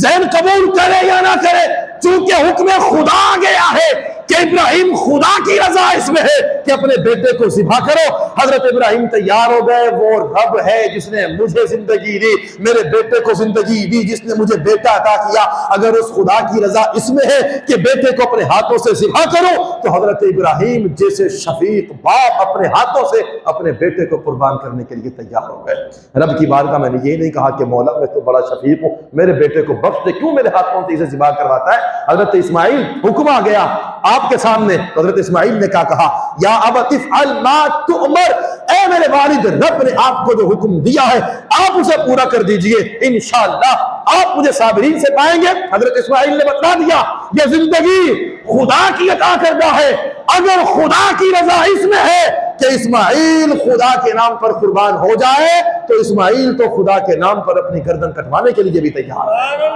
ذہن قبول کرے یا نہ کرے، چونکہ حکم خدا آ گیا ہے کہ ابراہیم خدا کی رضا اس میں ہے کہ اپنے بیٹے کو ذبح کرو۔ حضرت ابراہیم تیار ہو گئے، وہ رب ہے جس نے مجھے زندگی دی، میرے بیٹے کو زندگی دی، جس نے مجھے بیٹا عطا کیا، اگر اس خدا کی رضا اس میں ہے کہ بیٹے کو اپنے ہاتھوں سے ذبح کرو تو حضرت ابراہیم جیسے شفیق باپ اپنے ہاتھوں سے اپنے بیٹے کو قربان کرنے کے لیے تیار ہو گئے۔ رب کی بارگاہ میں نے یہ نہیں کہا کہ مولا میں تو بڑا شفیق ہوں، میرے بیٹے کو بخش دے، کیوں میرے ہاتھوں سے اسے ذبح کرواتا ہے؟ حضرت اسماعیل حکم آ گیا آپ کے سامنے، حضرت اسماعیل نے کیا کہا؟ یا ابت افعل ما تؤمر، اے میرے والد، رب نے آپ کو جو حکم دیا ہے آپ اسے پورا کر دیجئے، انشاءاللہ آپ مجھے صابرین سے پائیں گے۔ حضرت اسماعیل نے بتا دیا یہ زندگی خدا کی عطا کردہ ہے، اگر خدا کی رضا اس میں ہے کہ اسماعیل خدا کے نام پر قربان ہو جائے تو اسماعیل تو خدا کے نام پر اپنی گردن کٹوانے کے لیے بھی تیار ہے۔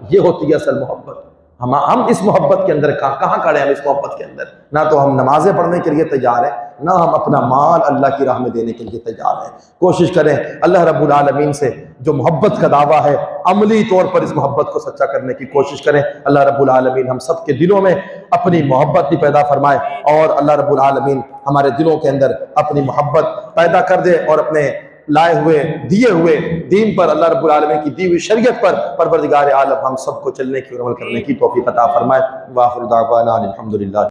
یہ ہوتی ہے اصل محبت۔ ہم اس محبت کے اندر کہاں کھڑے ہیں؟ ہم اس محبت کے اندر نہ تو ہم نمازیں پڑھنے کے لیے تیار ہیں، نہ ہم اپنا مال اللہ کی راہ میں دینے کے لیے تیار ہیں۔ کوشش کریں اللہ رب العالمین سے جو محبت کا دعویٰ ہے عملی طور پر اس محبت کو سچا کرنے کی کوشش کریں۔ اللہ رب العالمین ہم سب کے دلوں میں اپنی محبت بھی پیدا فرمائے، اور اللہ رب العالمین ہمارے دلوں کے اندر اپنی محبت پیدا کر دے اور اپنے لائے ہوئے دیے ہوئے دین پر، اللہ رب العالمین کی دی ہوئی شریعت پر پروردگار عالم ہم سب کو چلنے کی اور عمل کرنے کی توفیق عطا فرمائے۔ وآخر دعوانا الحمدللہ۔